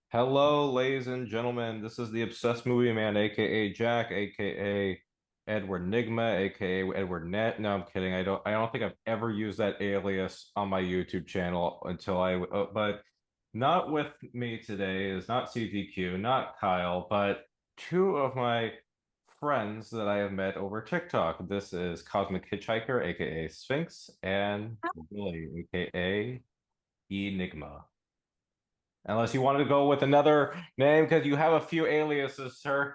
Hello, ladies and gentlemen. This is the Obsessed Movie Man, aka Jack, aka Edward Nygma, aka Edward Net. No, I'm kidding. I don't think I've ever used that alias on my YouTube channel but not with me today is not CTQ, not Kyle, but two of my friends that I have met over TikTok. This is Cosmic Hitchhiker, aka Sphinx, and Billy, aka Enigma. Unless you wanted to go with another name because you have a few aliases, sir.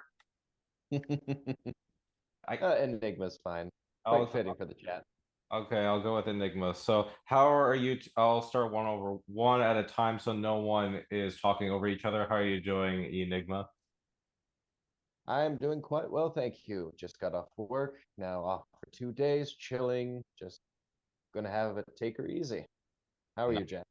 I Enigma's fine. Quite I'll fitting for the chat. okay, I'll go with Enigma. So how are you I'll start one over one at a time so no one is talking over each other. How are you doing, Enigma? I'm doing quite well, thank you. Just got off work, now off for 2 days, chilling, just gonna have it take her easy. How are No, you, Jack?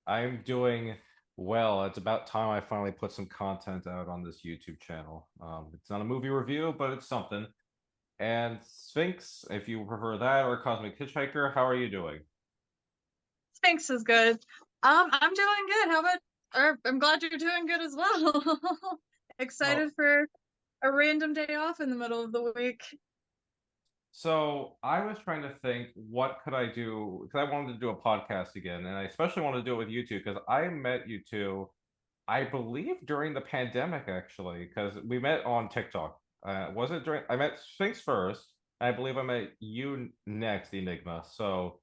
I'm doing well. It's about time I finally put some content out on this YouTube channel. It's not a movie review, but it's something. And Sphinx, if you prefer that, or Cosmic Hitchhiker, how are you doing? Sphinx is good. I'm doing good. How about, or I'm glad you're doing good as well. So Excited for a random day off in the middle of the week. So I was trying to think, what could I do? Because I wanted to do a podcast again, and I especially wanted to do it with you two because I met you two, I believe, during the pandemic, actually, because we met on TikTok. Was it during? I met Sphinx first. I believe I met you next, Enigma. So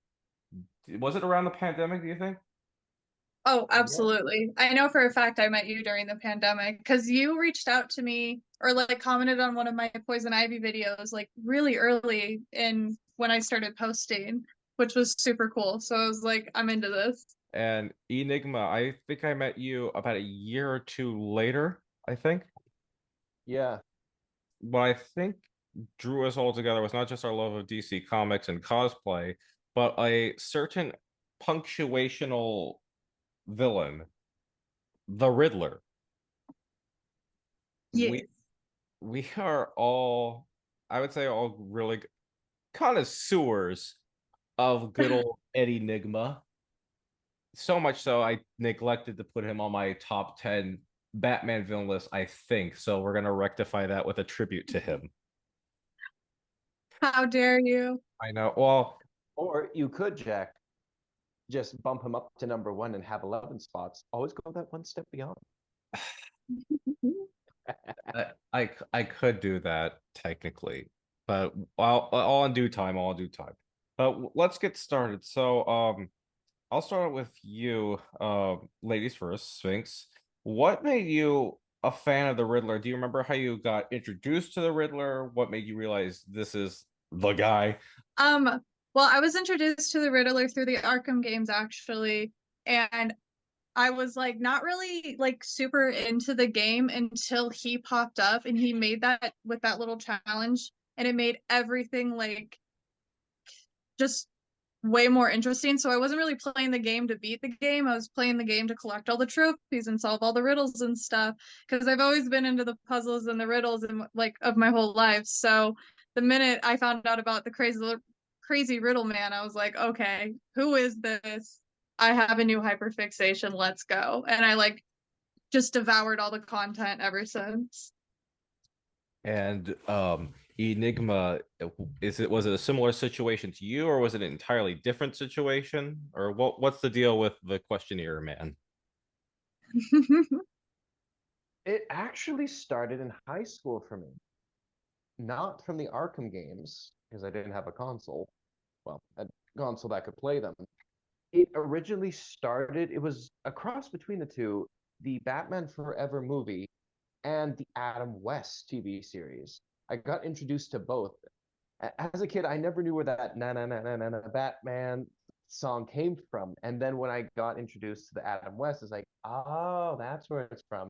was it around the pandemic, do you think? Oh, Yeah. absolutely. I know for a fact I met you during the pandemic because you reached out to me or like commented on one of my Poison Ivy videos like really early in when I started posting, which was super cool. So I was like, I'm into this. And Enigma, I think I met you about a year or two later, I think. Yeah. What I think drew us all together was not just our love of DC Comics and cosplay, but a certain punctuational villain, the Riddler. Yes. We we are all, I would say, all really connoisseurs of good old Eddie Nygma. So much so, I neglected to put him on my top 10 Batman villain list, I think. So we're gonna rectify that with a tribute to him. How dare you? I know. Well, Or you could, Jack, just bump him up to number one and have 11 spots. Always go that one step beyond. I could do that technically, but all in due time, all in due time. But let's get started. So, I'll start with you, ladies first, Sphinx. What made you a fan of the Riddler? Do you remember how you got introduced to the Riddler? What made you realize this is the guy? Um, well, I was introduced to the Riddler through the Arkham games actually, and I was like not really like super into the game until he popped up and he made that with that little challenge and it made everything like just way more interesting. So I wasn't really playing the game to beat the game. I was playing the game to collect all the trophies and solve all the riddles and stuff because I've always been into the puzzles and the riddles and like of my whole life. So the minute I found out about the crazy riddle man, I was like, okay, who is this? I have a new hyperfixation. Let's go. And I like just devoured all the content ever since. And Enigma, was it a similar situation to you, or was it an entirely different situation? Or what's the deal with the questionnaire man? It actually started in high school for me, not from the Arkham games, because I didn't have a console. Well, a console that could play them. It originally started, it was a cross between the two, the Batman Forever movie and the Adam West TV series. I got introduced to both. As a kid, I never knew where that na na na na na na Batman song came from. And then when I got introduced to the Adam West, it's like, oh, that's where it's from.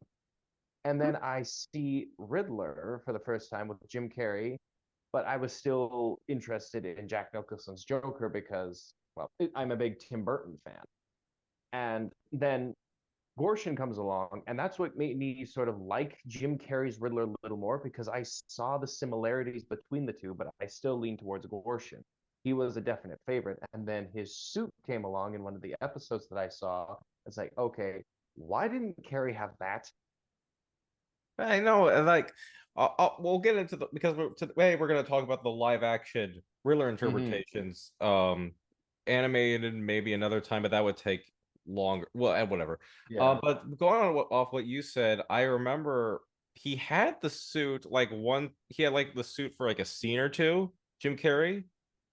And then I see Riddler for the first time with Jim Carrey, but I was still interested in Jack Nicholson's Joker because, well, I'm a big Tim Burton fan. And then Gorshin comes along, and that's what made me sort of like Jim Carrey's Riddler a little more because I saw the similarities between the two, but I still lean towards Gorshin. He was a definite favorite. And then his suit came along in one of the episodes that I saw. It's like, okay, Why didn't Carrie have that? I know, and like, we'll get into the because today we're going to talk about the live action Riddler Hmm. interpretations, animated maybe another time, but that would take longer. Well, whatever. Yeah. But going on off what you said, I remember he had the suit he had like the suit for like a scene or two, Jim Carrey,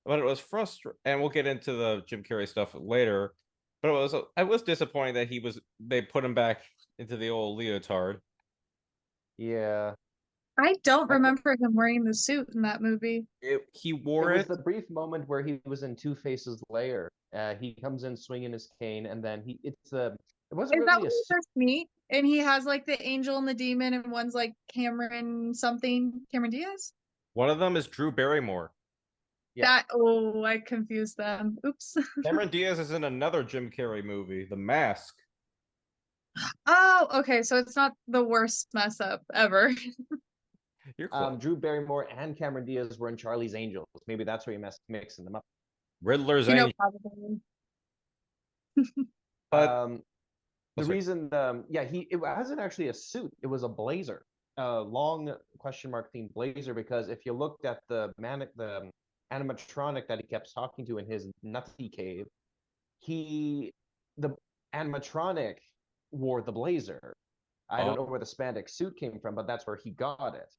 but it was frustrating, and we'll get into the Jim Carrey stuff later. But I was disappointed that they put him back into the old leotard. Yeah. I don't I think remember him wearing the suit in that movie. He it wore was it. the brief moment where he was in Two-Face's lair. He comes in swinging his cane, and then it wasn't Is that really a when we suit. first meet? And he has like the angel and the demon, and one's like Cameron something, Cameron Diaz? One of them is Drew Barrymore. Yeah. That, oh, I confused them. Oops. Cameron Diaz is in another Jim Carrey movie, The Mask. Oh, okay. So it's not the worst mess up ever. You're close. Drew Barrymore and Cameron Diaz were in Charlie's Angels. Maybe that's where you mixing them up. Riddler's You know, Angel. probably. But Um, oh, the sorry. reason, it wasn't actually a suit; it was a blazer, a long question mark themed blazer. Because if you looked at the animatronic that he kept talking to in his nutty cave, the animatronic wore the blazer. I don't Oh, know where the spandex suit came from, but that's where he got it.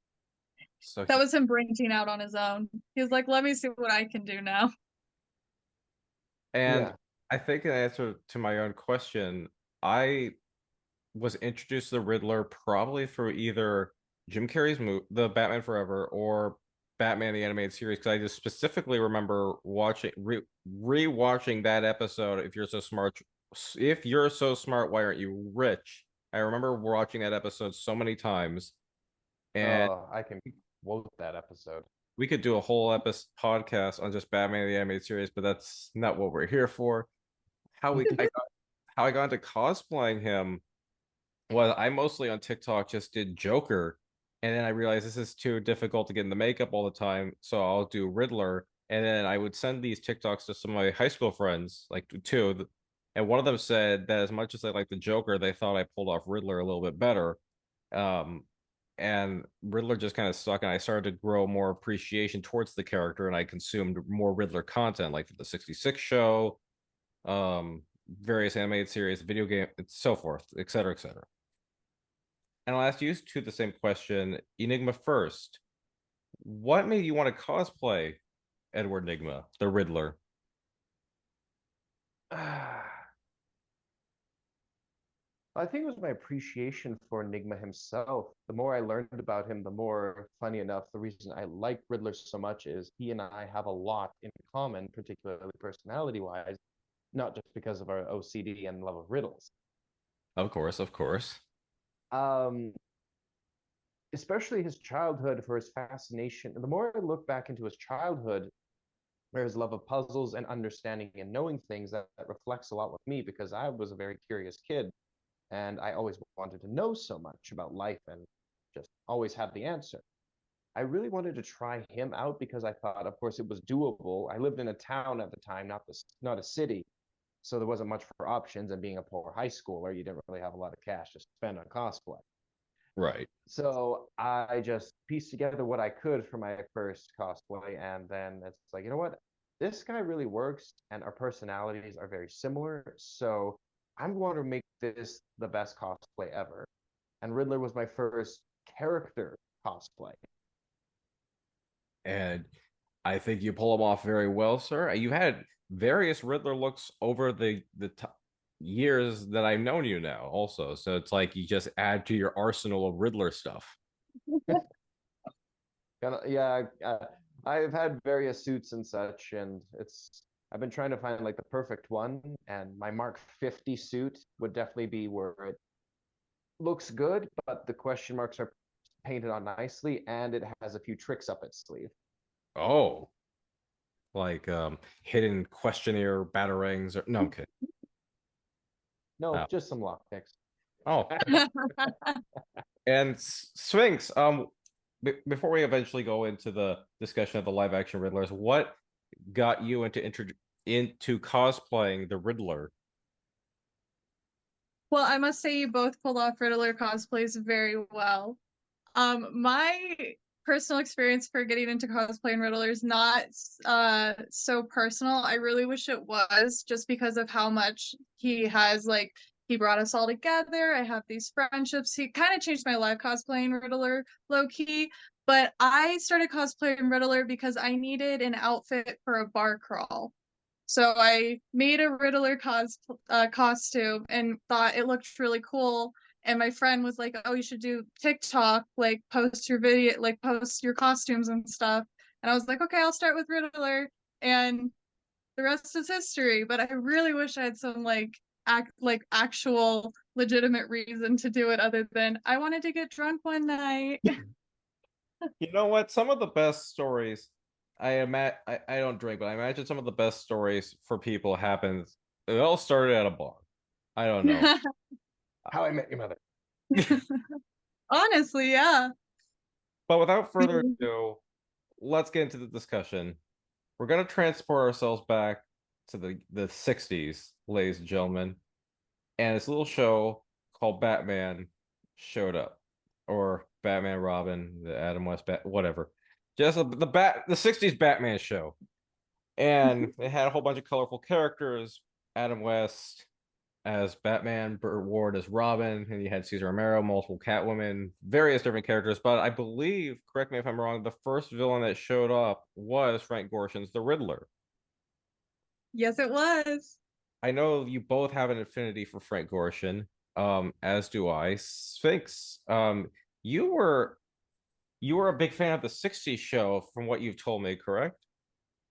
so That was him branching out on his own. He was like, let me see what I can do now. and Yeah. I think in answer to my own question, I was introduced to the Riddler probably through either Jim Carrey's movie, The Batman Forever, or Batman the Animated Series. Because I just specifically remember rewatching that episode. If you're so smart, why aren't you rich? I remember watching that episode so many times, and Oh, I can quote that episode. we could do a whole episode podcast on just Batman the Animated Series, but that's not what we're here for. How we I got, how I got into cosplaying him. Well, I mostly on TikTok just did Joker, and then I realized this is too difficult to get in the makeup all the time, so I'll do Riddler. And then I would send these TikToks to some of my high school friends, like two, and one of them said that as much as they like the Joker, they thought I pulled off Riddler a little bit better. Um, and Riddler just kind of stuck, and I started to grow more appreciation towards the character, and I consumed more Riddler content, like the '66 show, various animated series, video game, and so forth, et cetera, et cetera. And I'll ask you to the same question. Enigma first. What made you want to cosplay Edward Nygma, the Riddler? I think it was my appreciation for Nygma himself. The more I learned about him, the more, funny enough, the reason I like Riddler so much is he and I have a lot in common, particularly personality wise, not just because of our OCD and love of riddles. Of course, of course. Um, Especially his childhood for his fascination. The more I look back into his childhood, where his love of puzzles and understanding and knowing things, that reflects a lot with me because I was a very curious kid and I always wanted to know so much about life and just always have the answer. I really wanted to try him out because I thought, of course, it was doable. I lived in a town at the time, not a city, so there wasn't much for options. And being a poor high schooler, you didn't really have a lot of cash to spend on cosplay. Right. So I just pieced together what I could for my first cosplay, and then it's like, you know what? This guy really works, and our personalities are very similar. So I'm going to make this the best cosplay ever. And Riddler was my first character cosplay. And I think you pull them off very well, sir. You had various Riddler looks over the years that I've known you now, also. So it's like you just add to your arsenal of Riddler stuff. Yeah, I've had various suits and such, and I've been trying to find like the perfect one, and my Mark 50 suit would definitely be where it looks good, but the question marks are painted on nicely, and it has a few tricks up its sleeve. Oh, like hidden questionnaire batarangs or no, I'm kidding. No, Oh, just some lockpicks. oh. And Sphinx, before we eventually go into the discussion of the live action Riddlers, what got you into cosplaying the Riddler? Well, I must say you both pulled off Riddler cosplays very well. My personal experience for getting into cosplay and Riddler is not so personal. I really wish it was, just because of how much he has, like, he brought us all together. I have these friendships. He kind of changed my life cosplaying Riddler low key. But I started cosplaying Riddler because I needed an outfit for a bar crawl. So I made a Riddler costume and thought it looked really cool. And my friend was like, "Oh, you should do TikTok, like post your video, like post your costumes and stuff." And I was like, "Okay, I'll start with Riddler." And the rest is history. But I really wish I had some actual legitimate reason to do it other than I wanted to get drunk one night. You know what? Some of the best stories, I don't drink, but I imagine some of the best stories for people happens. It all started at a bar. I don't know. How I Met Your Mother. Honestly, yeah. But without further ado, let's get into the discussion. We're gonna transport ourselves back to the 60s, ladies and gentlemen, and this little show called Batman showed up, or Batman Robin, the Adam West whatever. Just the 60s Batman show. And they had a whole bunch of colorful characters. Adam West as Batman, Burt Ward as Robin, and you had Cesar Romero, multiple Catwoman, various different characters. But I believe, correct me if I'm wrong, the first villain that showed up was Frank Gorshin's the Riddler. Yes, it was. I know you both have an affinity for Frank Gorshin, as do I. Sphinx, you were you were a big fan of the 60s show from what you've told me, correct?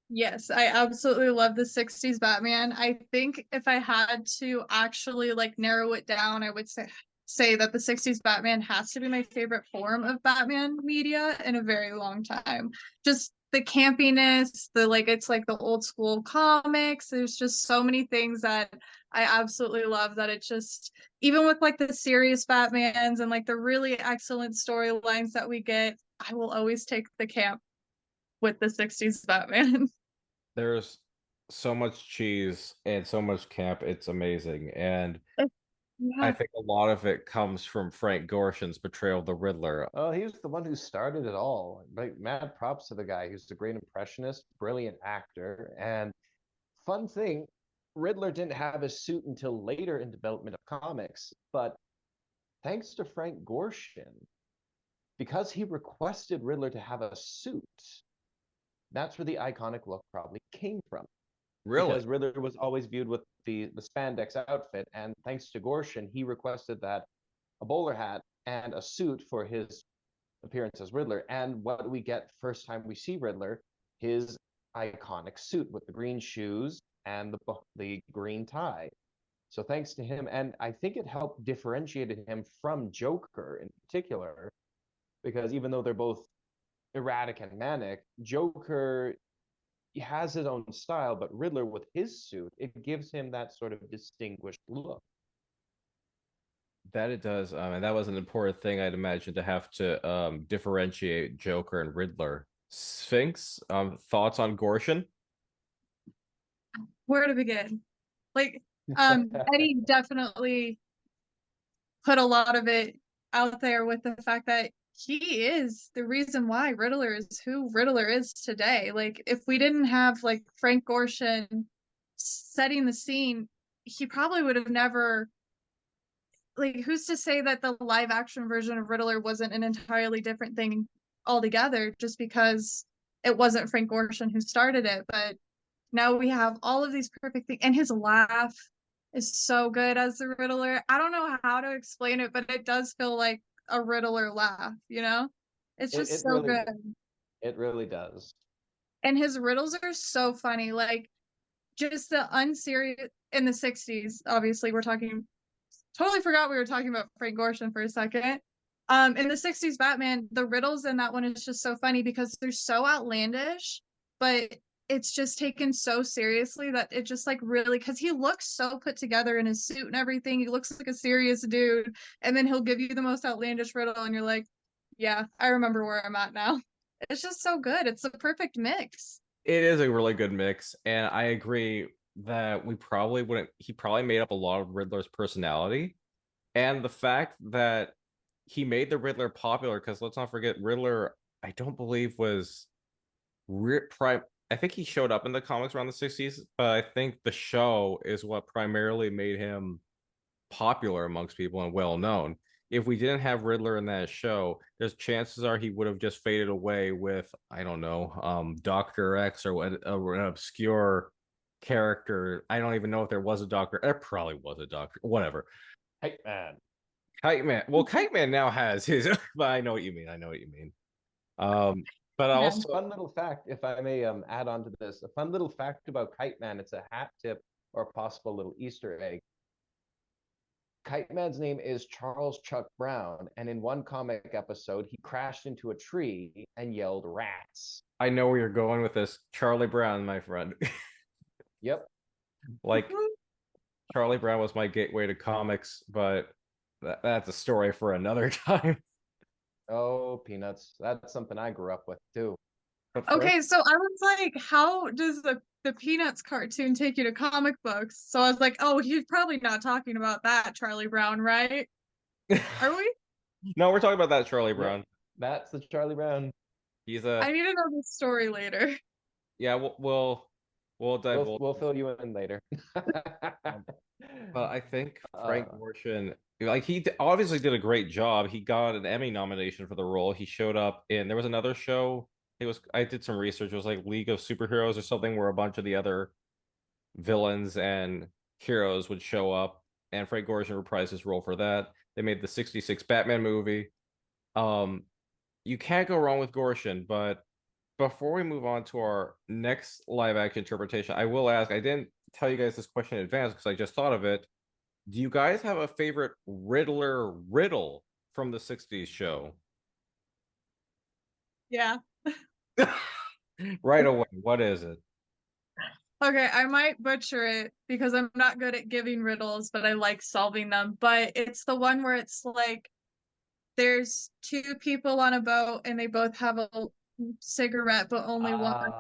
Yes, I absolutely love the 60s Batman. I think if I had to actually like narrow it down, I would say that the 60s Batman has to be my favorite form of Batman media in a very long time. Just the campiness, the like it's like the old school comics. There's just so many things that I absolutely love that it just even with like the serious Batmans and like the really excellent storylines that we get, I will always take the camp with the 60s Batman. There's so much cheese and so much camp. It's amazing. And I Yeah. think a lot of it comes from Frank Gorshin's portrayal of the Riddler. Oh, he was the one who started it all. Like, mad props to the guy. He's a great impressionist, brilliant actor. And fun thing, Riddler didn't have his suit until later in development of comics. But thanks to Frank Gorshin, because he requested Riddler to have a suit, that's where the iconic look probably came from. Really? Because Riddler was always viewed with the spandex outfit, and thanks to Gorshin, he requested that a bowler hat and a suit for his appearance as Riddler. And what we get first time we see Riddler, his iconic suit with the green shoes and the green tie. So thanks to him, and I think it helped differentiated him from Joker in particular, because even though they're both erratic and manic, Joker has his own style, but Riddler with his suit, it gives him that sort of distinguished look. That it does. And that was an important thing I'd imagine to have to differentiate Joker and Riddler. Sphinx, thoughts on Gorshin? Where to begin? Like, Eddie definitely put a lot of it out there with the fact that he is the reason why Riddler is who Riddler is today. Like, if we didn't have like Frank Gorshin setting the scene, he probably would have never like who's to say that the live action version of Riddler wasn't an entirely different thing altogether just because it wasn't Frank Gorshin who started it, but now we have all of these perfect things and his laugh is so good as the Riddler. I don't know how to explain it, but it does feel like a Riddler laugh, you know? It's It, just it so really good. it really does. And his riddles are so funny. Like just the unserious in the 60s, obviously we're talking totally forgot we were talking about Frank Gorshin for a second. In the 60s Batman, the riddles in that one is just so funny because they're so outlandish, but it's just taken so seriously that it just like really because he looks so put together in his suit and everything. He looks like a serious dude, and then he'll give you the most outlandish riddle, and you're like, yeah, I remember where I'm at now. It's just so good. It's the perfect mix. It is a really good mix, and I agree that we probably wouldn't. He probably made up a lot of Riddler's personality, And the fact that he made the Riddler popular, because let's not forget, Riddler, I don't believe was I think he showed up in the comics around the 60s, but I think the show is what primarily made him popular amongst people and well known. If we didn't have Riddler in that show, there's chances are he would have just faded away with, I don't know, Dr. X or an obscure character. I don't even know if there was a doctor. There probably was a doctor. Whatever. Hey man. Kite Man. Well, Kite Man now has his, but I know what you mean. I know what you mean. Um, but Yeah. also, Fun little fact, if I may add on to this, a fun little fact about Kite Man, it's a hat tip or a possible little Easter egg. Kite Man's name is Charles Chuck Brown, and in one comic episode, he crashed into a tree and yelled rats. I know where you're going with this. Charlie Brown, my friend. Yep. Like, Charlie Brown was my gateway to comics, but that's a story for another time. Oh, peanuts. That's something I grew up with too. But Okay, so I was like, how does the Peanuts cartoon take you to comic books? So I was like, oh, he's probably not talking about that Charlie Brown, right? Are we? no, we're talking about that Charlie Yep. Brown. That's the Charlie Brown. He's I a need to know the story later. yeah. We'll divulge. We'll fill you in later. But I think Frank Uh, Gorshin, like obviously did a great job. He got an Emmy nomination for the role. He showed up in there was another show. I did some research. It was like League of Superheroes or something where a bunch of the other villains and heroes would show up, and Frank Gorshin reprised his role for that. They made the '66 Batman movie. Um, you can't go wrong with Gorshin, but before we move on to our next live action interpretation, I will ask, I didn't tell you guys this question in advance because I just thought of it. Do you guys have a favorite Riddler riddle from the 60s show? Yeah. Right away. What is it? Okay, I might butcher it because I'm not good at giving riddles, but I like solving them. But it's the one where it's like there's two people on a boat and they both have a cigarette, but only one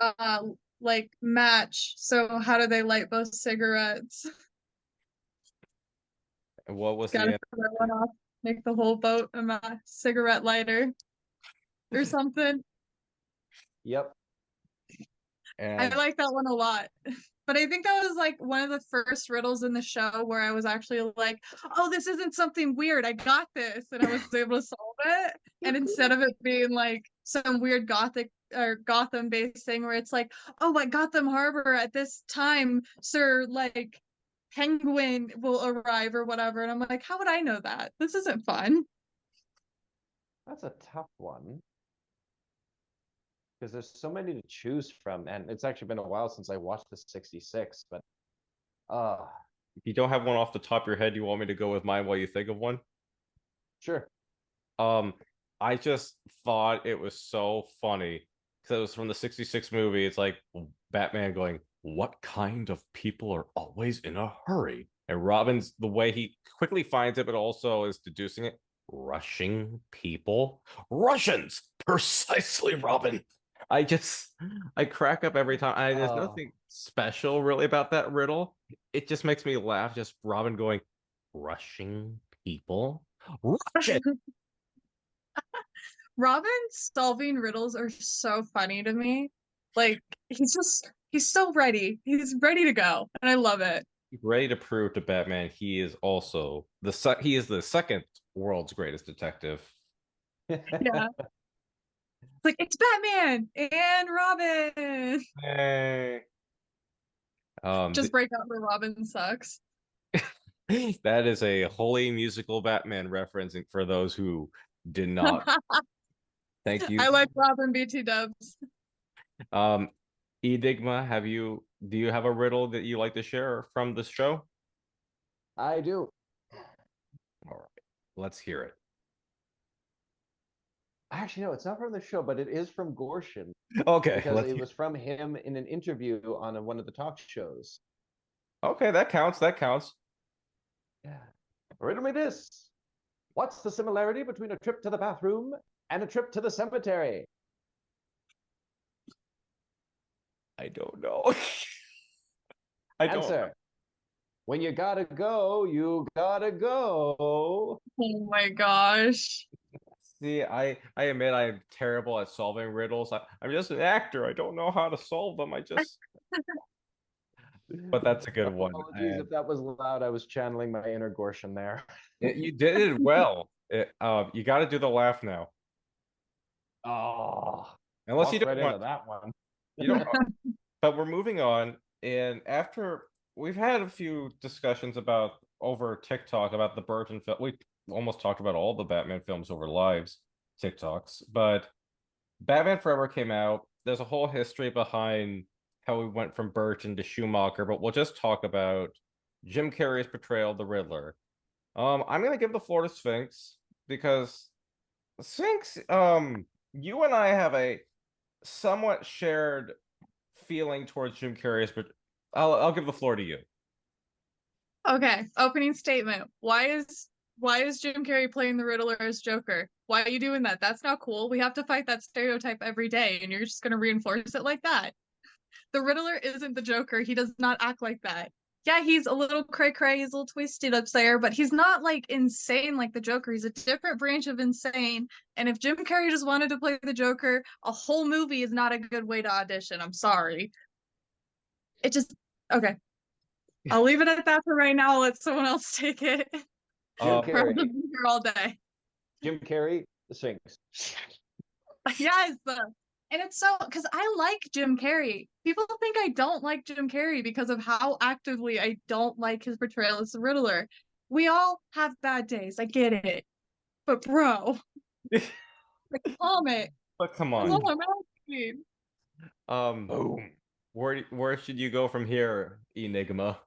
ah, uh like match. So how do they light both cigarettes? And what was the Gotta answer? cut that one off, make the whole boat a cigarette lighter or something. yep. I And like that one a lot. But I think that was like one of the first riddles in the show where I was actually like, oh, this isn't something weird. I got this. And I was able to solve it. And instead of it being like some weird Gothic or Gotham based thing where it's like, oh, at Gotham Harbor at this time, Sir, like, Penguin will arrive or whatever. And I'm like, how would I know that? This isn't fun. That's a tough one because there's so many to choose from, and it's actually been a while since I watched the '66. But uh, if you don't have one off the top of your head, you want me to go with mine while you think of one? sure. Um, I just thought it was so funny because it was from the 66 movie. It's like Batman going, what kind of people are always in a hurry? And Robin's the way he quickly finds it, but also is deducing it. Rushing people? Russians! Precisely, Robin. I crack up every time. There's Oh, nothing special really about that riddle. It just makes me laugh. Just Robin going, rushing people? Russian! Robin solving riddles are so funny to me. Like he's so ready. He's ready to go. And I love it. Ready to prove to Batman he is also he is the second world's greatest detective. Yeah. It's like it's Batman and Robin. Hey. Just break out where Robin sucks. That is a wholly musical Batman reference for those who did not. Thank you. I like Robin BT dubs. Um, Enigma, do you have a riddle that you like to share from this show? I do. All right, let's hear it. Actually, no, it's not from the show, but it is from Gorshin Okay, because it was from him in an interview on one of the talk shows. okay, that counts. That counts. Yeah. Riddle me this. What's the similarity between a trip to the bathroom and a trip to the cemetery? I don't know. I don't. Answer. When you gotta go, you gotta go. Oh my gosh. See, I admit I'm terrible at solving riddles. I'm just an actor. I don't know how to solve them. I just, but that's a good one. Apologies if that was loud. I was channeling my inner Gorshin there. You did it well. You got to do the laugh now. Oh, Unless you walked don't right into want, that one. you don't. But we're moving on, and after we've had a few discussions about over TikTok about the Burton film, we almost talked about all the Batman films over lives TikToks, but Batman Forever came out. There's a whole history behind how we went from Burton to Schumacher, but we'll just talk about Jim Carrey's portrayal of the Riddler. I'm gonna give the floor to Sphinx because Sphinx, you and I have a somewhat shared feeling towards Jim Carrey's, but I'll give the floor to you. Okay, opening statement. Why is Jim Carrey playing the Riddler as Joker? Why are you doing that? That's not cool. We have to fight that stereotype every day, and you're just gonna reinforce it like that. The Riddler isn't the Joker. He does not act like that. Yeah, he's a little cray cray, he's a little twisted up there, but he's not like insane like the Joker. He's a different branch of insane. And if Jim Carrey just wanted to play the Joker, a whole movie is not a good way to audition. I'm sorry. It just okay. I'll leave it at that for right now. I'll let someone else take it. Jim Or I'll Carrey. just be here all day. Jim Carrey, the Sphinx. Yes. And it's so because I like Jim Carrey. People think I don't like Jim Carrey because of how actively I don't like his portrayal as the Riddler. We all have bad days. I get it. But bro, like comment. But come That's on. all I'm asking. Boom. Where should you go from here, Enigma?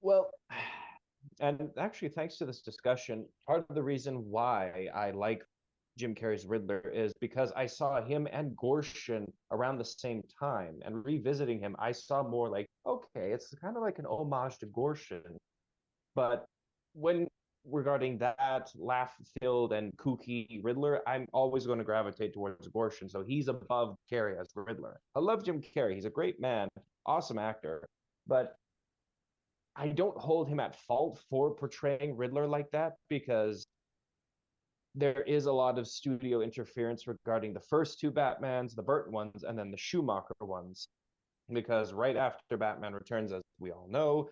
Well, and actually, thanks to this discussion, part of the reason why I like Jim Carrey's Riddler is because I saw him and Gorshin around the same time, and revisiting him, I saw more like, okay, it's kind of like an homage to Gorshin. But when regarding that laugh-filled and kooky Riddler, I'm always going to gravitate towards Gorshin. So he's above Carrey as Riddler. I love Jim Carrey. He's a great man, awesome actor. But I don't hold him at fault for portraying Riddler like that because there is a lot of studio interference regarding the first two Batmans, the Burton ones, and then the Schumacher ones. Because right after Batman Returns, as we all know,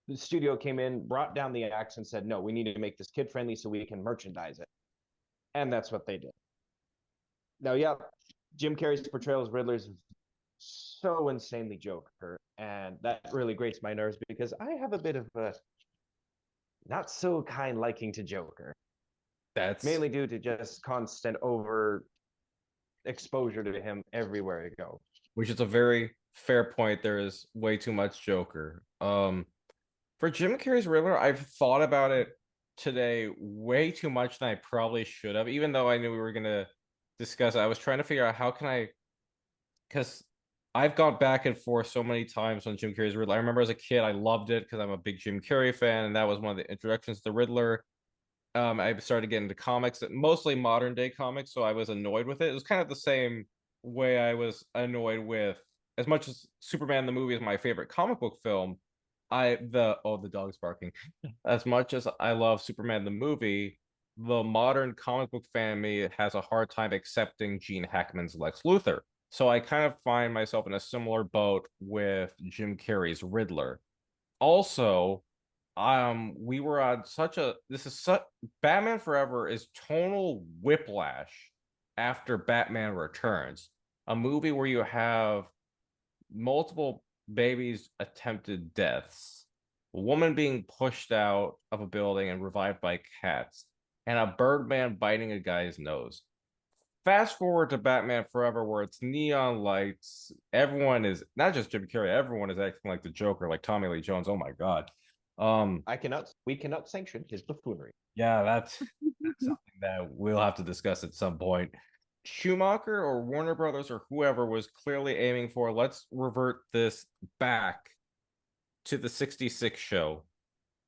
the studio came in, brought down the axe, and said, no, we need to make this kid friendly so we can merchandise it. And that's what they did. Now, yeah, Jim Carrey's portrayal as Riddler is so insanely Joker. And that really grates my nerves because I have a bit of a not so kind liking to Joker, That's mainly due to just constant over exposure to him everywhere you go. which is a very fair point. There is way too much Joker. For Jim Carrey's Riddler, I've thought about it today way too much than I probably should have, even though I knew we were gonna discuss it. I was trying to figure out how can I, because I've gone back and forth so many times on Jim Carrey's Riddler. I remember as a kid, I loved it because I'm a big Jim Carrey fan, and that was one of the introductions to Riddler. I started getting into comics, mostly modern day comics, so I was annoyed with it. It was kind of the same way I was annoyed with, as much as Superman the movie is my favorite comic book film. The dog's barking. As much as I love Superman the movie, the modern comic book fan me has a hard time accepting Gene Hackman's Lex Luthor. So I kind of find myself in a similar boat with Jim Carrey's Riddler. Also, we were on such a this is such Batman Forever is tonal whiplash after Batman Returns, a movie where you have multiple babies' attempted deaths, a woman being pushed out of a building and revived by cats, and a Birdman biting a guy's nose. Fast forward to Batman Forever, where it's neon lights. Everyone is not just Jim Carrey. Everyone is acting like the Joker, like Tommy Lee Jones. Oh my God. We cannot sanction his buffoonery. Yeah, that's something that we'll have to discuss at some point. Schumacher or Warner Brothers or whoever was clearly aiming for let's revert this back to the 66 show.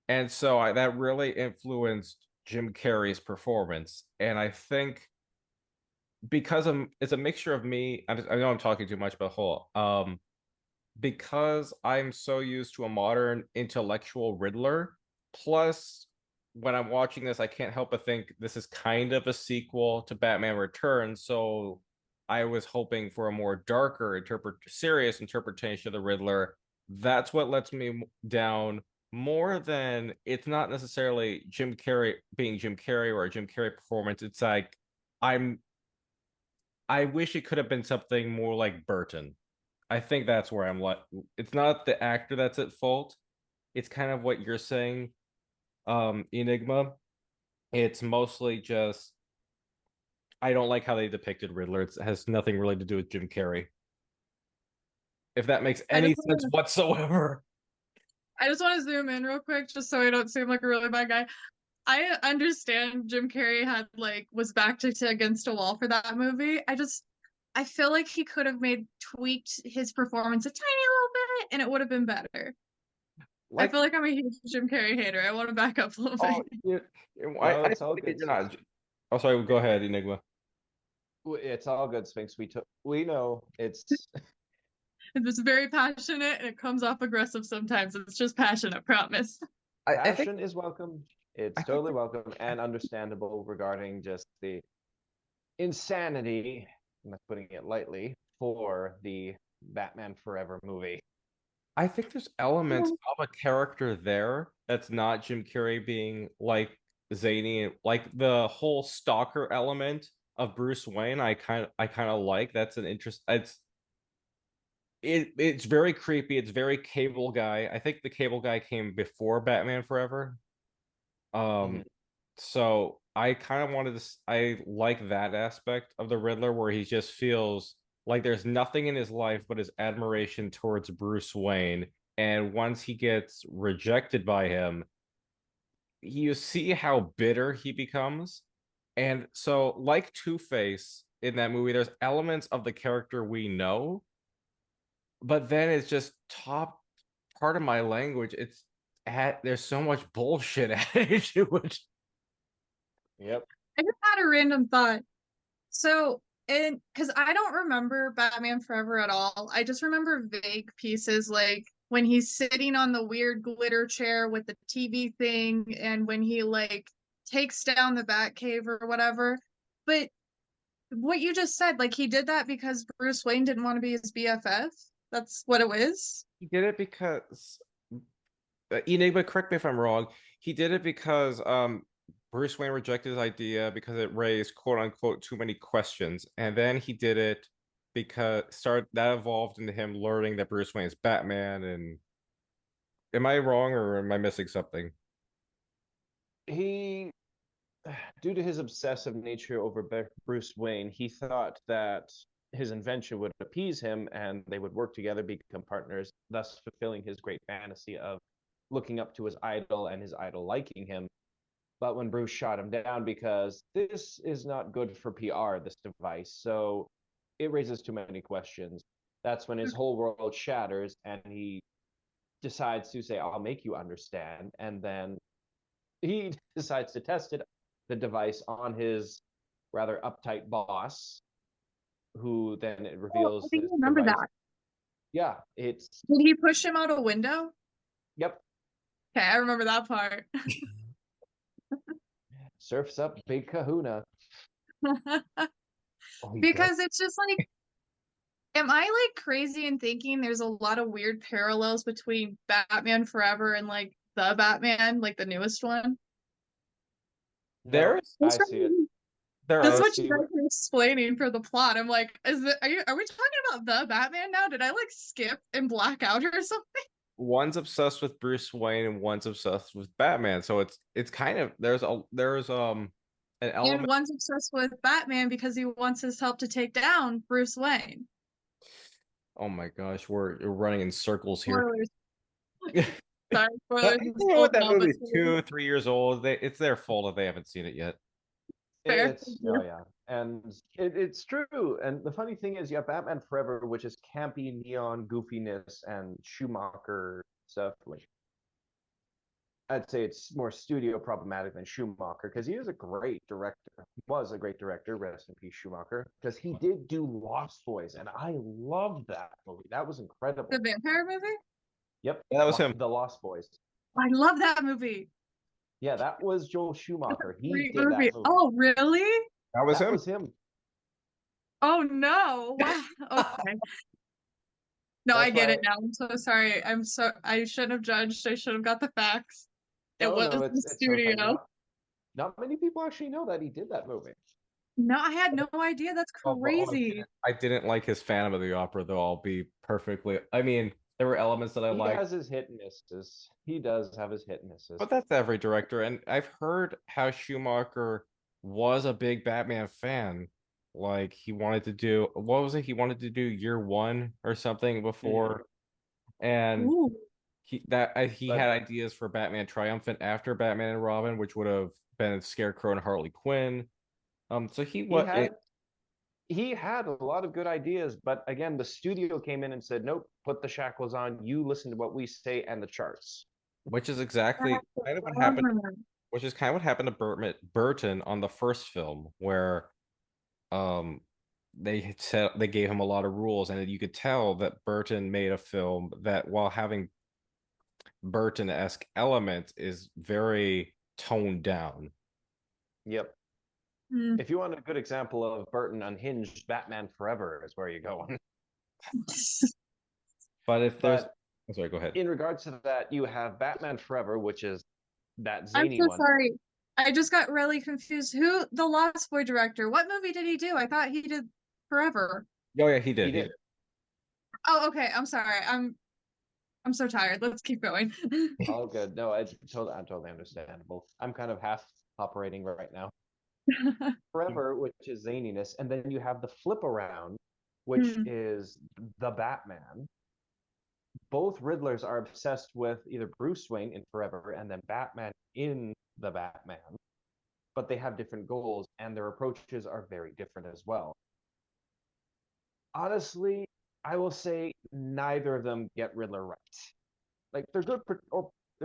And so that really influenced Jim Carrey's performance. And I think because it's a mixture of me, I know I'm talking too much about whole. because I'm so used to a modern intellectual Riddler, plus when I'm watching this, I can't help but think this is kind of a sequel to Batman Returns, so I was hoping for a more darker serious interpretation of the Riddler. That's what lets me down more than it's not necessarily Jim Carrey being Jim Carrey or a Jim Carrey performance. It's like I'm I wish it could have been something more like Burton. I think that's where I'm like, it's not the actor that's at fault. It's kind of what you're saying, Enigma. It's mostly just I don't like how they depicted Riddler. It has nothing really to do with Jim Carrey. If that makes I any just sense whatsoever. want to zoom in real quick just so I don't seem like a really bad guy. I understand Jim Carrey had like was backed against a wall for that movie. I feel like he could have tweaked his performance a tiny little bit and it would have been better. I Like, feel like I'm a huge Jim Carrey hater. I want to back up a little oh, bit. No, I it's all good, you're not. Sphinx. Oh, sorry. Go ahead, Enigma. It's all good, Sphinx. We know it's It's very passionate and it comes off aggressive sometimes. It's just passionate, promise. I think passion is welcome. I It's think totally welcome and understandable regarding just the insanity, I'm not putting it lightly, for the Batman Forever movie. I think there's elements of a character there that's not Jim Carrey being like zany, like the whole stalker element of Bruce Wayne. I kind of like that's an interest. It's very creepy. It's very Cable Guy. I think the Cable Guy came before Batman Forever. Mhm. So I kind of wanted to. I like that aspect of the Riddler where he just feels like there's nothing in his life but his admiration towards Bruce Wayne. And once he gets rejected by him, you see how bitter he becomes. And so, like Two-Face in that movie, there's elements of the character we know, but then it's just top part of my language. There's so much bullshit added to it. Yep. I just had a random thought. So, and because I don't remember Batman Forever at all, I just remember vague pieces like when he's sitting on the weird glitter chair with the TV thing, and when he like takes down the Batcave or whatever. But what you just said, like he did that because Bruce Wayne didn't want to be his BFF. That's what it was. He did it because Enigma, correct me if I'm wrong. He did it because Bruce Wayne rejected his idea because it raised quote unquote too many questions. And then he did it because start that evolved into him learning that Bruce Wayne is Batman. And am I wrong or am I missing something? He, due to his obsessive nature over Bruce Wayne, he thought that his invention would appease him and they would work together, become partners, thus fulfilling his great fantasy of looking up to his idol and his idol liking him. But when Bruce shot him down because this is not good for PR, this device, so it raises too many questions. That's when his whole world shatters and he decides to say, I'll make you understand. And then he decides to test the device on his rather uptight boss, who then it Oh, I reveals think this I remember device. that. Yeah, it's Did he push him out a window? yep. Okay, I remember that part. Surfs up Big Kahuna. Oh, he does. Because it's just like, am I like crazy in thinking there's a lot of weird parallels between Batman Forever and like the Batman, like the newest one? No, There's I That's see it. that's I there what you see guys what are explaining for the plot. I'm like, are we talking about the Batman now? Did I like skip and black out or something? one's obsessed with Bruce Wayne and one's obsessed with Batman. So it's kind of there's an And element. one's obsessed with Batman because he wants his help to take down Bruce Wayne. Oh my gosh, we're running in circles here. Spoilers. Sorry, But spoilers. you It's know old what? That now, but movie's 2, 3 years old. It's their fault if they haven't seen it yet. fair. it's. Oh yeah, and it's true. And the funny thing is, you have Batman Forever, which is campy neon goofiness and Schumacher stuff. Like I'd say it's more studio problematic than Schumacher because he is a great director. Was a great director. Rest in peace, Schumacher. Because he did do Lost Boys, and I loved that movie. That was incredible. The vampire movie? Yep, Yeah, that was him. The Lost Boys. I love that movie. Yeah, that was Joel That's Schumacher. a He great did movie. that movie. Oh, really? That was That him. was him. Oh no. Wow. Okay. No, I That's get why. it now. I'm so sorry. I shouldn't have judged. I should have got the facts. It No, was no, the it's so fine. studio. Not many people actually know that he did that movie. No, I had no idea. That's crazy. I didn't like his Phantom of the Opera, though. I'll be perfectly. I mean, there were elements that I He liked, has his hit and misses. He does have his hit and misses. but that's every director. And I've heard how Schumacher was a big Batman fan. Like he wanted to do what was it? He wanted to do Year One or something before, and Ooh. he But had ideas for Batman Triumphant after Batman and Robin, which would have been Scarecrow and Harley Quinn. So he he was had he had a lot of good ideas, but again, the studio came in and said, "Nope, put the shackles on. You listen to what we say and the charts." which is exactly That's kind of what a happened, bummer. which is kind of what happened to Burton on the first film, where um they said they gave him a lot of rules, and you could tell that Burton made a film that, while having Burton-esque elements, is very toned down. Yep. Hmm. If you want a good example of Burton unhinged, Batman Forever is where you go. But if there's, But oh, sorry, go ahead. in regards to that, you have Batman Forever, which is that I'm zany so one. sorry. I just got really confused. Who, the Lost Boy director? What movie did he do? I thought he did Forever. Oh yeah, He he did. did. Oh, okay. I'm sorry. I'm so tired. Let's keep going. All good. No, I'm totally understandable. I'm kind of half operating right now. Forever, which is zaniness, and then you have the flip around, which Hmm. is the Batman. Both Riddlers are obsessed with either Bruce Wayne in Forever and then Batman in the Batman, but they have different goals and their approaches are very different as well. Honestly, I will say neither of them get Riddler right. Like they're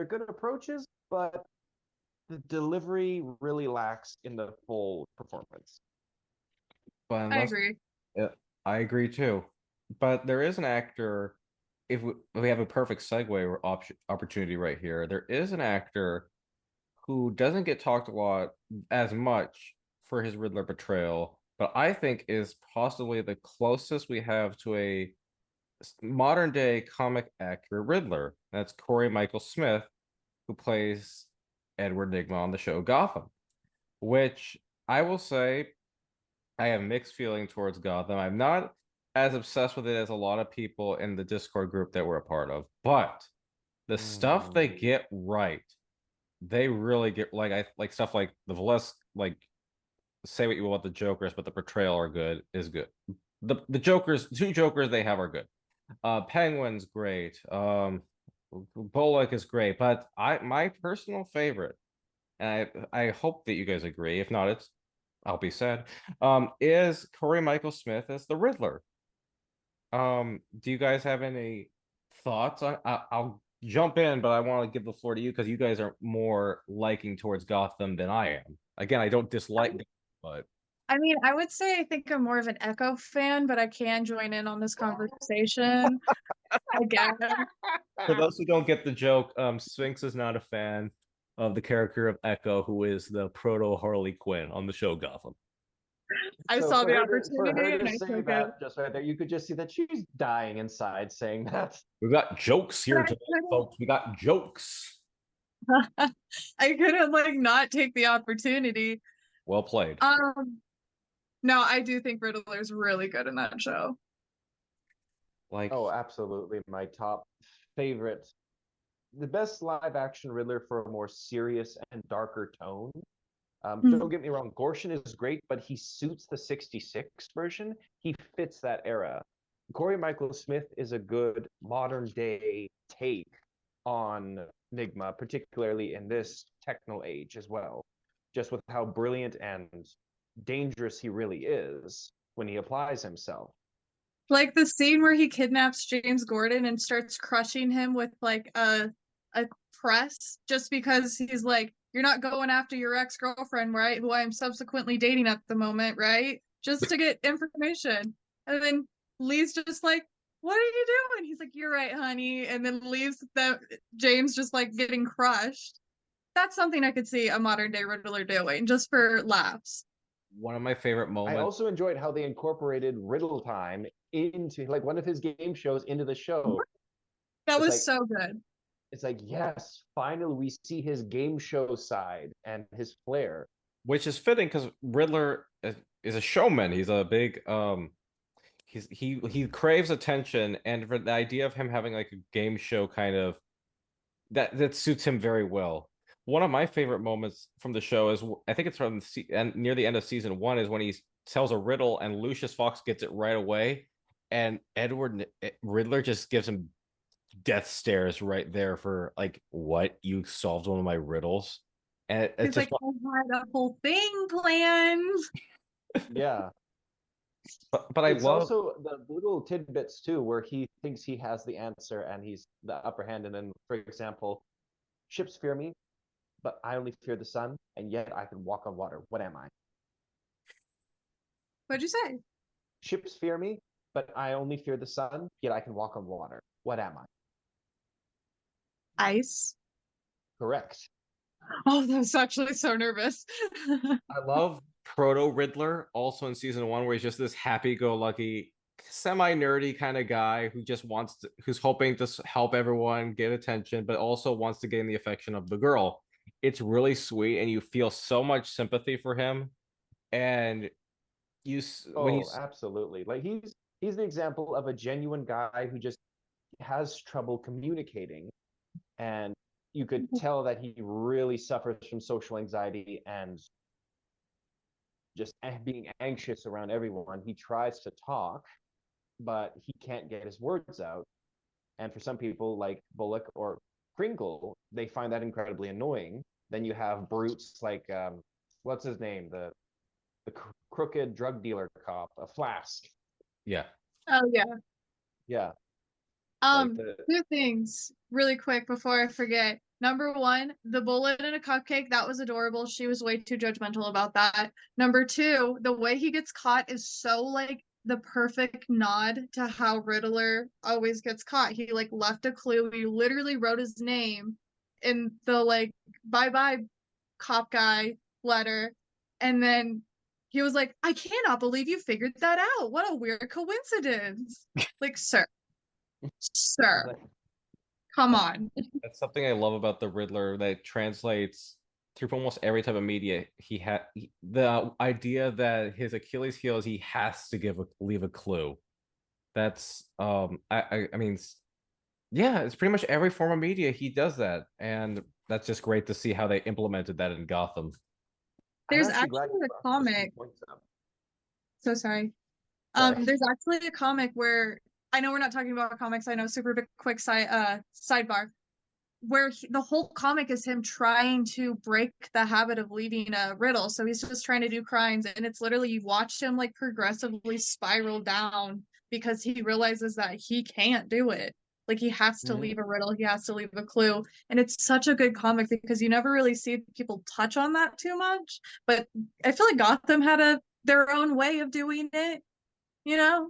good approaches, but the delivery really lacks in the full performance. But I unless agree. I agree too. But there is an actor, if we have a perfect segue or opportunity right here, there is an actor who doesn't get talked a lot as much for his Riddler portrayal, but I think is possibly the closest we have to a modern day comic accurate Riddler. That's Corey Michael Smith, who plays Edward Nygma on the show Gotham, which I will say I have mixed feeling towards Gotham. I'm not as obsessed with it as a lot of people in the Discord group that we're a part of, but the stuff they Mm. get right, they really get, like, I like stuff like the Veles, like, say what you will about the Jokers, but the portrayal are good is good. The Jokers, two Jokers they have are good. Penguin's great. Bullock is great, but my personal favorite, and I hope that you guys agree. If not, I'll be sad. Is Corey Michael Smith as the Riddler? Do you guys have any thoughts on? I'll jump in, but I want to give the floor to you because you guys are more liking towards Gotham than I am. Again, I don't dislike, but I mean, I would say I think I'm more of an Echo fan, but I can join in on this conversation. I guess. for those who don't get the joke, Sphinx is not a fan of the character of Echo, who is the proto Harley Quinn on the show Gotham. I So saw the for her opportunity and to I say took it. that just right there, you could just see that she's dying inside saying that. We've got jokes But here today, folks. We got jokes. I couldn't like not take the opportunity. Well played. No, I do think Riddler's really good in that show. Like, Oh, absolutely. My top favorite. The best live action Riddler for a more serious and darker tone. Don't Hmm. get me wrong, Gorshin is great, but he suits the 66 version. He fits that era. Corey Michael Smith is a good modern day take on Nygma, particularly in this techno age as well. Just with how brilliant and dangerous he really is when he applies himself. Like the scene where he kidnaps James Gordon and starts crushing him with like a a press just because he's like, you're not going after your ex-girlfriend, right? Who I am subsequently dating at the moment, right? Just to get information. And then Lee's just like, what are you doing? He's like, you're right, honey. And then leaves James just like getting crushed. That's something I could see a modern day Riddler doing just for laughs. One of my favorite I moments. also enjoyed how they incorporated Riddle Time into like one of his game shows into the show. That It's was like so good. it's like, yes, finally we see his game show side and his flair. Which is fitting because Riddler is a showman. He's a big he craves attention, and for the idea of him having like a game show kind of that suits him very well. One of my favorite moments from the show is I think it's from and near the end of season 1 is when he tells a riddle and Lucius Fox gets it right away, and Riddler just gives him death stares right there for like, what, you solved one of my riddles. And it's He's just like, I had a whole thing planned. Yeah. but I It's love also the little tidbits too, where he thinks he has the answer and he's the upper hand. And then, for example, ships fear me, but I only fear the sun, and yet I can walk on water. What am I? What'd you say? Ships fear me, but I only fear the sun, yet I can walk on water. What am I? Ice. Correct. Oh, that was actually so nervous. I love Proto Riddler also in season 1, where he's just this happy-go-lucky, semi-nerdy kind of guy who just who's hoping to help everyone get attention, but also wants to gain the affection of the girl. It's really sweet, and you feel so much sympathy for him. And when Oh, absolutely. Like he's the example of a genuine guy who just has trouble communicating, and you could tell that he really suffers from social anxiety and just being anxious around everyone. He tries to talk, but he can't get his words out. And for some people like Bullock or Kringle, they find that incredibly annoying. Then you have brutes like what's his name, the crooked drug dealer cop, a Flask. yeah, Oh yeah. Yeah, like the Two things really quick before I forget. Number one, the bullet in a cupcake, that was adorable. She was way too judgmental about that. Number two, the way he gets caught is so like the perfect nod to how Riddler always gets caught. He like left a clue. He literally wrote his name in the like bye bye cop guy letter. And then he was like, I cannot believe you figured that out. What a weird coincidence. Like, sir, come on. that's something I love about the Riddler that translates through almost every type of media. The idea that his Achilles heel is he has to leave a clue. That's I mean, yeah, it's pretty much every form of media he does that, and that's just great to see how they implemented that in Gotham. I'm There's actually glad actually you a brought those 2 comic. points up. So sorry. Sorry. There's actually a comic where I know we're not talking about comics. I know, super quick sidebar, where the whole comic is him trying to break the habit of leaving a riddle. So he's just trying to do crimes, and it's literally you watch him like progressively spiral down because he realizes that he can't do it. Like he has to leave a riddle, he has to leave a clue, and it's such a good comic because you never really see people touch on that too much. But I feel like Gotham had their own way of doing it, you know.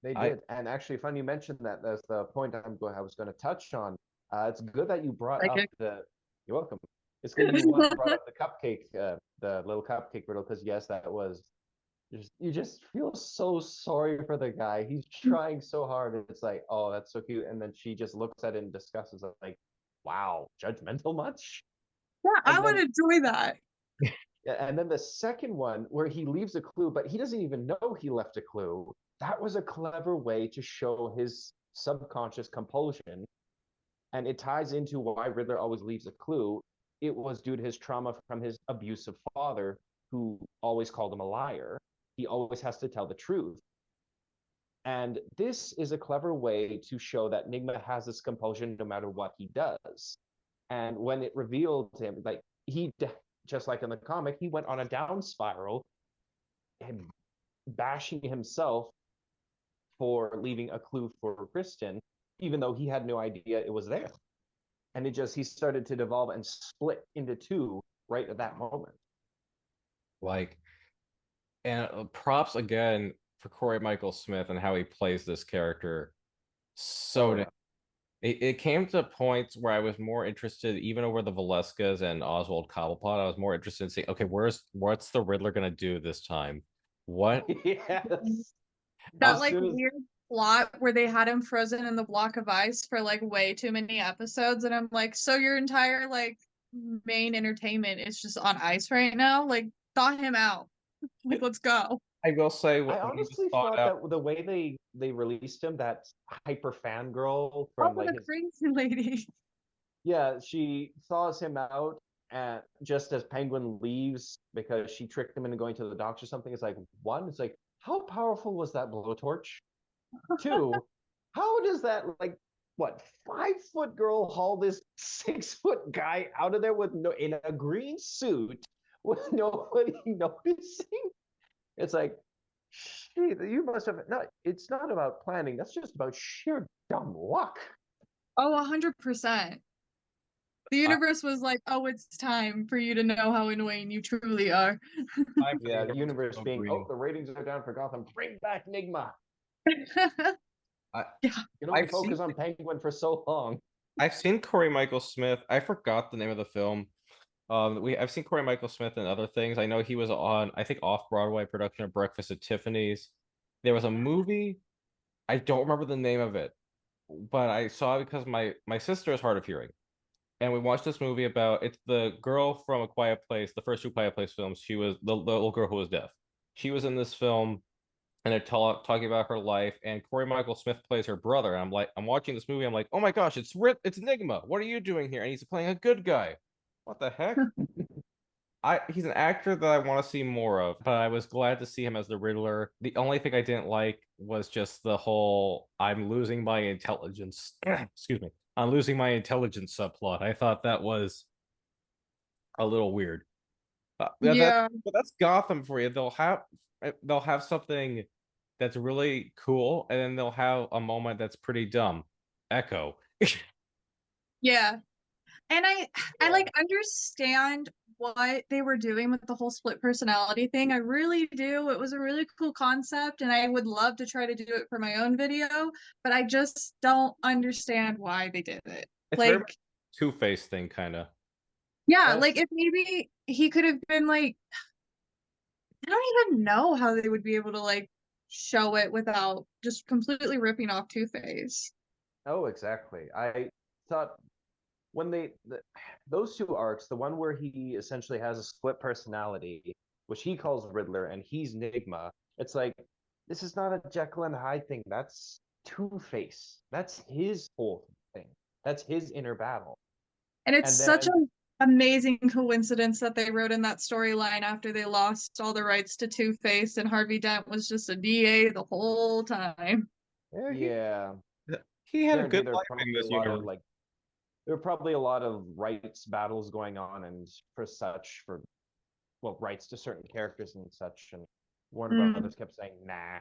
They I did, and actually, funny you mentioned that. That's the point I was going to touch on. It's good that you brought Like up it. the. You're welcome. It's good you brought up the cupcake, the little cupcake riddle, because yes, that was you just feel so sorry for the guy. He's trying so hard, and it's like, oh, that's so cute. And then she just looks at it and discusses it, like, wow, judgmental much. Yeah, I And would then enjoy that. and then the second one where he leaves a clue, but he doesn't even know he left a clue. That was a clever way to show his subconscious compulsion. And it ties into why Riddler always leaves a clue. It was due to his trauma from his abusive father, who always called him a liar. He always has to tell the truth. And this is a clever way to show that Nygma has this compulsion no matter what he does. And when it revealed to him, like just like in the comic, he went on a down spiral and bashing himself for leaving a clue for Kristen. even though he had no idea it was there. And he started to devolve and split into two right at that moment. Like, and props again for Corey Michael Smith and how he plays this character. Oh So yeah. it came to points where I was more interested, even over the Valescas and Oswald Cobblepot. I was more interested in seeing, okay, what's the Riddler gonna do this time? What? Yes. That As like soon as weird plot where they had him frozen in the block of ice for like way too many episodes, and I'm like, so your entire like main entertainment is just on ice right now? Like, thaw him out. Like, let's go. I will say I when he was honestly thought thought out, that the way they released him, that hyper fangirl Oh, from like the his, crazy lady. yeah, she thaws him out and just as Penguin leaves because she tricked him into going to the doctor or something. It's like, one, it's like, how powerful was that blowtorch? Two, how does that like what 5 foot girl haul this 6 foot guy out of there with no in a green suit with nobody noticing? It's like, shit, you must have no. It's not about planning. That's just about sheer dumb luck. Oh, 100%. The I, universe was like, oh, it's time for you to know how annoying you truly are. time for the Yeah, the universe universe to being, oh, agree. the ratings are down for Gotham. Bring back Nygma. I, Yeah. You can only I've seen focus on Penguin for so long. I've seen Corey Michael Smith. I forgot the name of the film. I've seen Corey Michael Smith in other things. I know he was on, I think, off-Broadway production of Breakfast at Tiffany's. There was a movie, I don't remember the name of it, but I saw it because my sister is hard of hearing. And we watched this movie about it's the girl from A Quiet Place, the first two Quiet Place films. She was the little girl who was deaf. She was in this film and they're talking about her life. And Corey Michael Smith plays her brother. And I'm like, I'm watching this movie. I'm like, oh my gosh, it's Nygma. What are you doing here? And he's playing a good guy. What the heck? He's an actor that I want to see more of, but I was glad to see him as the Riddler. The only thing I didn't like was just the whole I'm losing my intelligence. Excuse me. I'm losing my intelligence subplot. I thought that was a little weird. Yeah, Yeah. but that's Gotham for you. They'll have something that's really cool, and then they'll have a moment that's pretty dumb. Echo. Yeah. And I Yeah. like understand what they were doing with the whole split personality thing. I really do. It was a really cool concept and I would love to try to do it for my own video, but I just don't understand why they did it. It's very much Like, Two-Face thing, kind of. yeah, That's like if maybe he could have been like, I don't even know how they would be able to like show it without just completely ripping off Two-Face. oh, exactly. I thought when those two arcs, the one where he essentially has a split personality, which he calls Riddler, and he's Nygma. It's like this is not a Jekyll and Hyde thing. That's Two Face. That's his whole thing. That's his inner battle. And it's And such then an amazing coincidence that they wrote in that storyline after they lost all the rights to Two-Face and Harvey Dent was just a DA the whole time. Yeah, yeah, he had a guarantee good there are life in probably a this lot of universe. like there are probably a lot of rights battles going on and for well rights to certain characters and such, and Warner Mm. Brothers kept saying nah.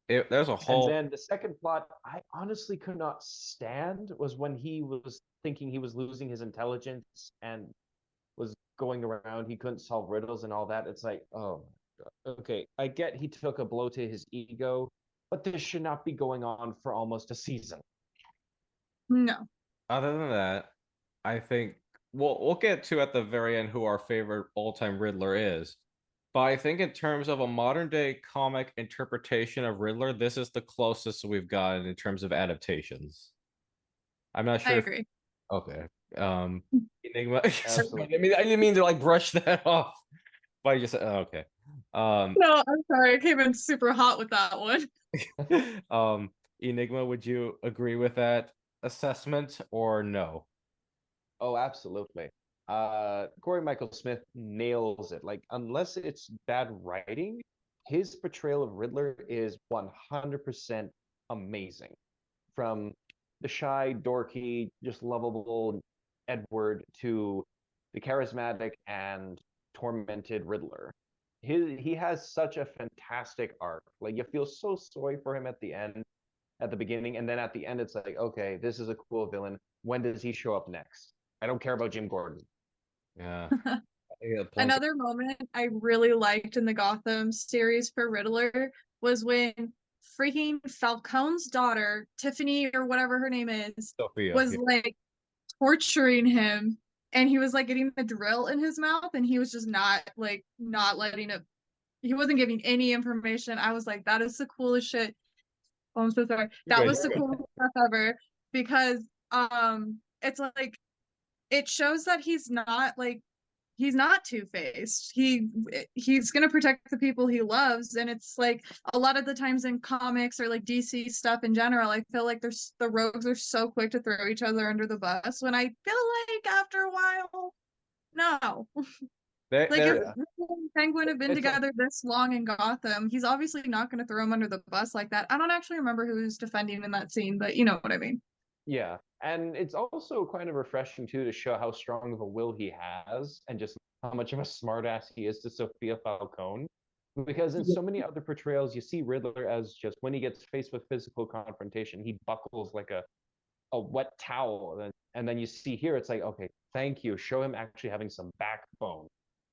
There's a And whole then the second plot I honestly could not stand was when he was thinking he was losing his intelligence and was going around, he couldn't solve riddles and all that. It's like, oh my God. Okay, I get he took a blow to his ego, but this should not be going on for almost a season. No. other than that, I think we'll get to at the very end who our favorite all-time Riddler is. But I think in terms of a modern day comic interpretation of Riddler, this is the closest we've gotten in terms of adaptations. I'm not I sure if agree. okay. Enigma. Sorry, Absolutely. I didn't mean to like brush that off. But I just okay. Um No, I'm sorry. I came in super hot with that one. um Enigma, would you agree with that assessment or no? Oh, absolutely. Corey Michael Smith nails it. Like, unless it's bad writing, his portrayal of Riddler is 100% amazing. From the shy, dorky, just lovable Edward to the charismatic and tormented Riddler. He has such a fantastic arc. Like, you feel so sorry for him at the end, at the beginning, and then at the end, it's like, okay, this is a cool villain. When does he show up next? I don't care about Jim Gordon. Yeah. Yeah, points. Another moment I really liked in the Gotham series for Riddler was when freaking Falcone's daughter, Tiffany or whatever her name is, Sophia. was like torturing him, and he was like getting the drill in his mouth, and he was just not letting it. He wasn't giving any information. I was like, that is the coolest shit. Oh, I'm so sorry. That was the coolest stuff ever because it's like it shows that he's not two-faced. He's gonna protect the people he loves, and it's like a lot of the times in comics or like DC stuff in general, I feel like there's the rogues are so quick to throw each other under the bus. When I feel like after a while, no. Like if There, Riddler and Penguin have been together this long in Gotham, he's obviously not going to throw him under the bus like that. I don't actually remember who was defending in that scene, but you know what I mean. Yeah, and it's also kind of refreshing too to show how strong of a will he has, and just how much of a smartass he is to Sophia Falcone. Because in so many other portrayals, you see Riddler as just when he gets faced with physical confrontation, he buckles like a wet towel. And then you see here, it's like, okay, thank you. Show him actually having some backbone.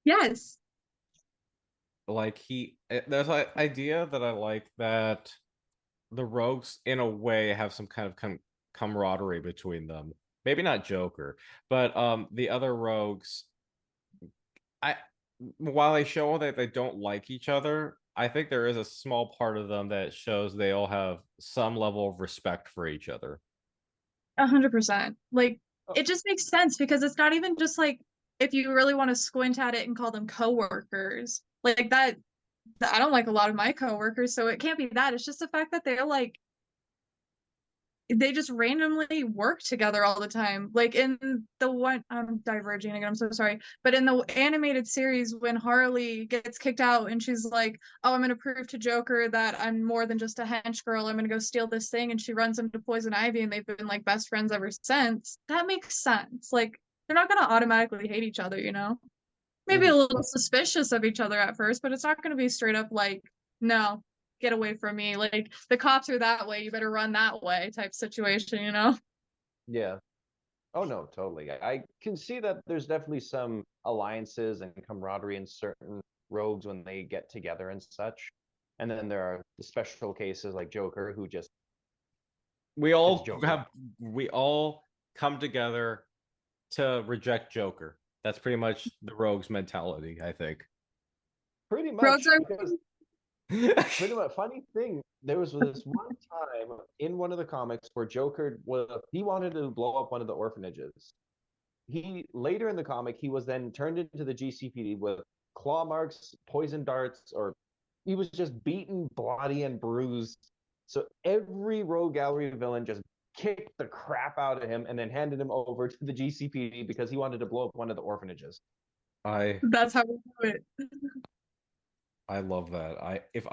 Yes. like there's an idea that I like that the rogues in a way have some kind of camaraderie between them. Maybe not Joker, but the other rogues, I while they show that they don't like each other, I think there is a small part of them that shows they all have some level of respect for each other. 100%. Like Oh, it just makes sense because it's not even just like if you really want to squint at it and call them coworkers. Like that I don't like a lot of my coworkers, so it can't be that. It's just the fact that they're like they just randomly work together all the time. Like in the one, I'm diverging again, I'm so sorry. But in the animated series, when Harley gets kicked out and she's like, oh, I'm going to prove to Joker that I'm more than just a hench girl. I'm going to go steal this thing. And she runs into Poison Ivy and they've been like best friends ever since. That makes sense. Like they're not going to automatically hate each other, you know? Maybe mhm. a little suspicious of each other at first, but it's not going to be straight up like, no, get away from me. Like the cops are that way, you better run that way type situation, you know? Yeah. Oh no, totally. I can see that there's definitely some alliances and camaraderie in certain rogues when they get together and such. And then there are the special cases like Joker, who just We it's all Joker. have we all come together to reject Joker. That's pretty much the rogues mentality, I think. Pretty Roads much, are because pretty much funny thing, there was this one time in one of the comics where Joker he wanted to blow up one of the orphanages. He later in the comic, he was then turned into the GCPD with claw marks, poison darts, or he was just beaten, bloody, and bruised. So every rogue gallery villain just kicked the crap out of him and then handed him over to the GCPD because he wanted to blow up one of the orphanages. I that's how we do it. I love that. If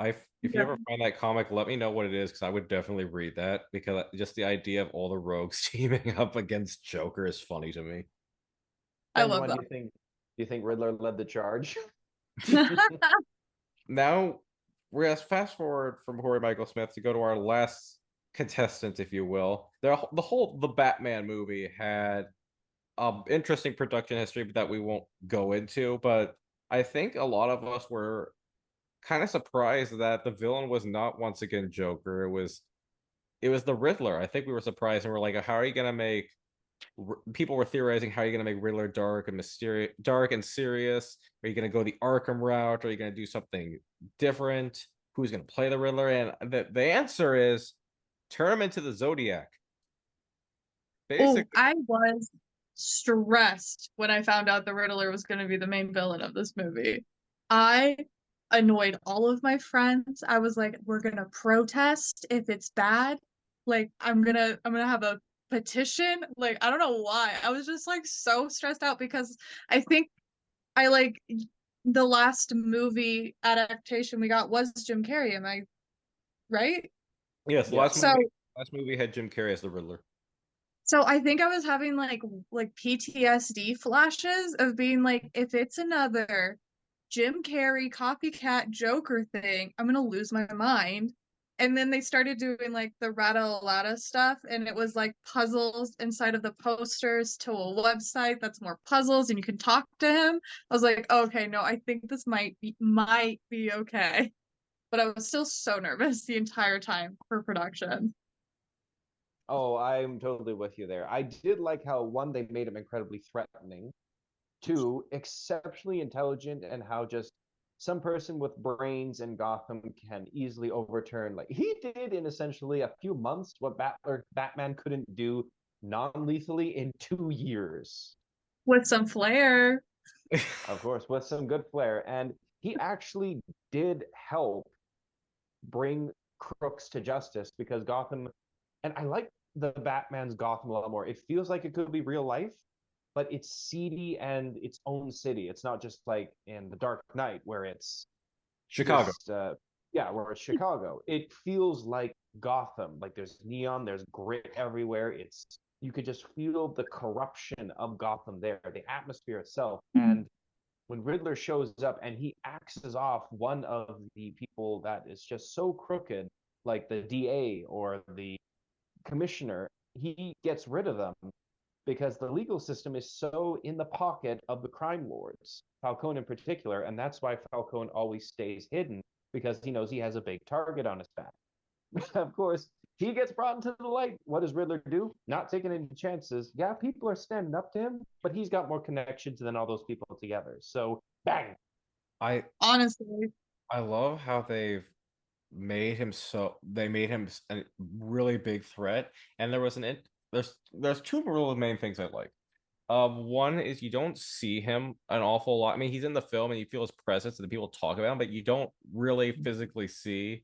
you Yeah, ever find that comic, let me know what it is because I would definitely read that because just the idea of all the rogues teaming up against Joker is funny to me. I Then love when that. do you think Riddler led the charge? Now we're gonna fast forward from Corey Michael Smith to go to our last contestant, if you will. The Batman movie had interesting production history that we won't go into, but I think a lot of us were kind of surprised that the villain was not once again Joker. It was the Riddler. I think we were surprised and we're like, how are you gonna make people were theorizing how are you going to make Riddler dark and mysterious, dark and serious? Are you going to go the Arkham route? Are you going to do something different? Who's going to play the Riddler? And the answer is turn him into the Zodiac. Oh, Basically, I was stressed when I found out the Riddler was going to be the main villain of this movie. I annoyed all of my friends. I was like, we're going to protest if it's bad. Like I'm going to have a petition. Like I don't know why. I was just like so stressed out because I think I like the last movie adaptation we got was Jim Carrey, am I right? yes, the Yes. So last movie had Jim Carrey as the Riddler. So I think I was having like PTSD flashes of being like, if it's another Jim Carrey copycat Joker thing, I'm gonna lose my mind. And then they started doing like the Rata stuff, and it was like puzzles inside of the posters to a website that's more puzzles, and you can talk to him. I was like, okay, no, I think this might be okay. But I was still so nervous the entire time for production. Oh, I'm totally with you there. I did like how one, they made him incredibly threatening. Two, exceptionally intelligent, and how just some person with brains in Gotham can easily overturn. Like he did in essentially a few months what Batman couldn't do non-lethally in 2 years. With some flair. Of course, with some good flair. And he actually did help bring crooks to justice because Gotham, and I like the Batman's Gotham a lot more. It feels like it could be real life, but it's seedy and its own city. It's not just like in The Dark Knight where it's Chicago. just yeah, where it's Chicago. It feels like Gotham. Like there's neon, there's grit everywhere. It's you could just feel the corruption of Gotham there, the atmosphere itself. And when Riddler shows up and he axes off one of the people that is just so crooked, like the DA or the commissioner, he gets rid of them because the legal system is so in the pocket of the crime lords, Falcone in particular, and that's why Falcone always stays hidden because he knows he has a big target on his back. Of course, he gets brought into the light. What does Riddler do? Not taking any chances. Yeah, people are standing up to him, but he's got more connections than all those people together. So, bang. I Honestly. I love how they made him a really big threat, and there's two real main things I like. One is you don't see him an awful lot. I mean, he's in the film and you feel his presence and the people talk about him, but you don't really physically see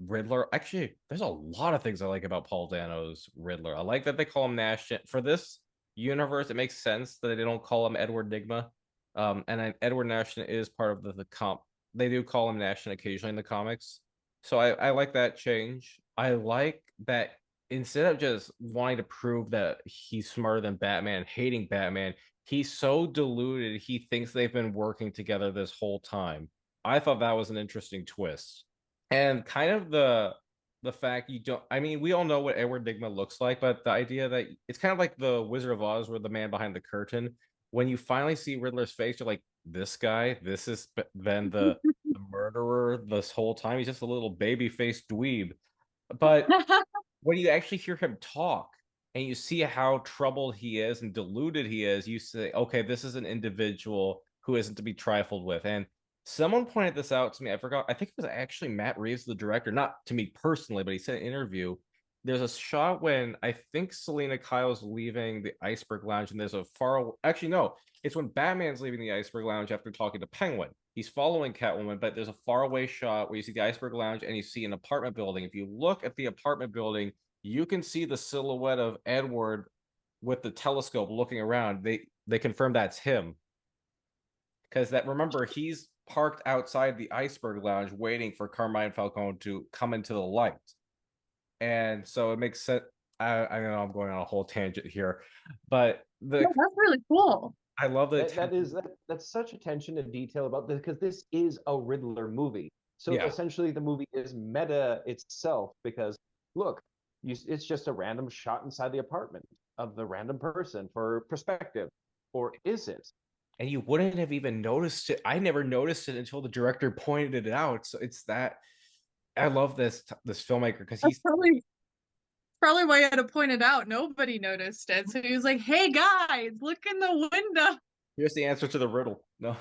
Riddler. Actually, there's a lot of things I like about Paul Dano's Riddler. I like that they call him Nash. For this universe, it makes sense that they don't call him Edward Nygma. And Edward Nashton is part of the comp. They do call him Nashton occasionally in the comics. So I like that change. I like that instead of just wanting to prove that he's smarter than Batman, hating Batman, he's so deluded he thinks they've been working together this whole time. I thought that was an interesting twist. And kind of the fact you don't, I mean, we all know what Edward Nygma looks like, but the idea that it's kind of like the Wizard of Oz where the man behind the curtain, when you finally see Riddler's face, you're like, this guy, this is then the murderer this whole time. He's just a little baby faced dweeb. But when you actually hear him talk and you see how troubled he is and deluded he is, you say, okay, this is an individual who isn't to be trifled with. And someone pointed this out to me. I forgot. I think it was actually Matt Reeves, the director, not to me personally, but he said in an interview. There's a shot when I think Selena Kyle's leaving the Iceberg Lounge, and there's a actually, no, it's when Batman's leaving the Iceberg Lounge after talking to Penguin. He's following Catwoman, but there's a faraway shot where you see the Iceberg Lounge and you see an apartment building. If you look at the apartment building, you can see the silhouette of Edward with the telescope looking around. They confirm that's him because that remember he's parked outside the Iceberg Lounge waiting for Carmine Falcone to come into the light, and so it makes sense. I know I'm going on a whole tangent here, but Yeah, that's really cool. I love the That's such attention to detail about this because this is a Riddler movie. So yeah. essentially, the movie is meta itself because look, it's just a random shot inside the apartment of the random person for perspective, or is it? And you wouldn't have even noticed it. I never noticed it until the director pointed it out. So it's that I love this filmmaker because That's he's probably why I had to point it out. Nobody noticed it. So he was like, hey guys, look in the window. here's the answer to the riddle. No.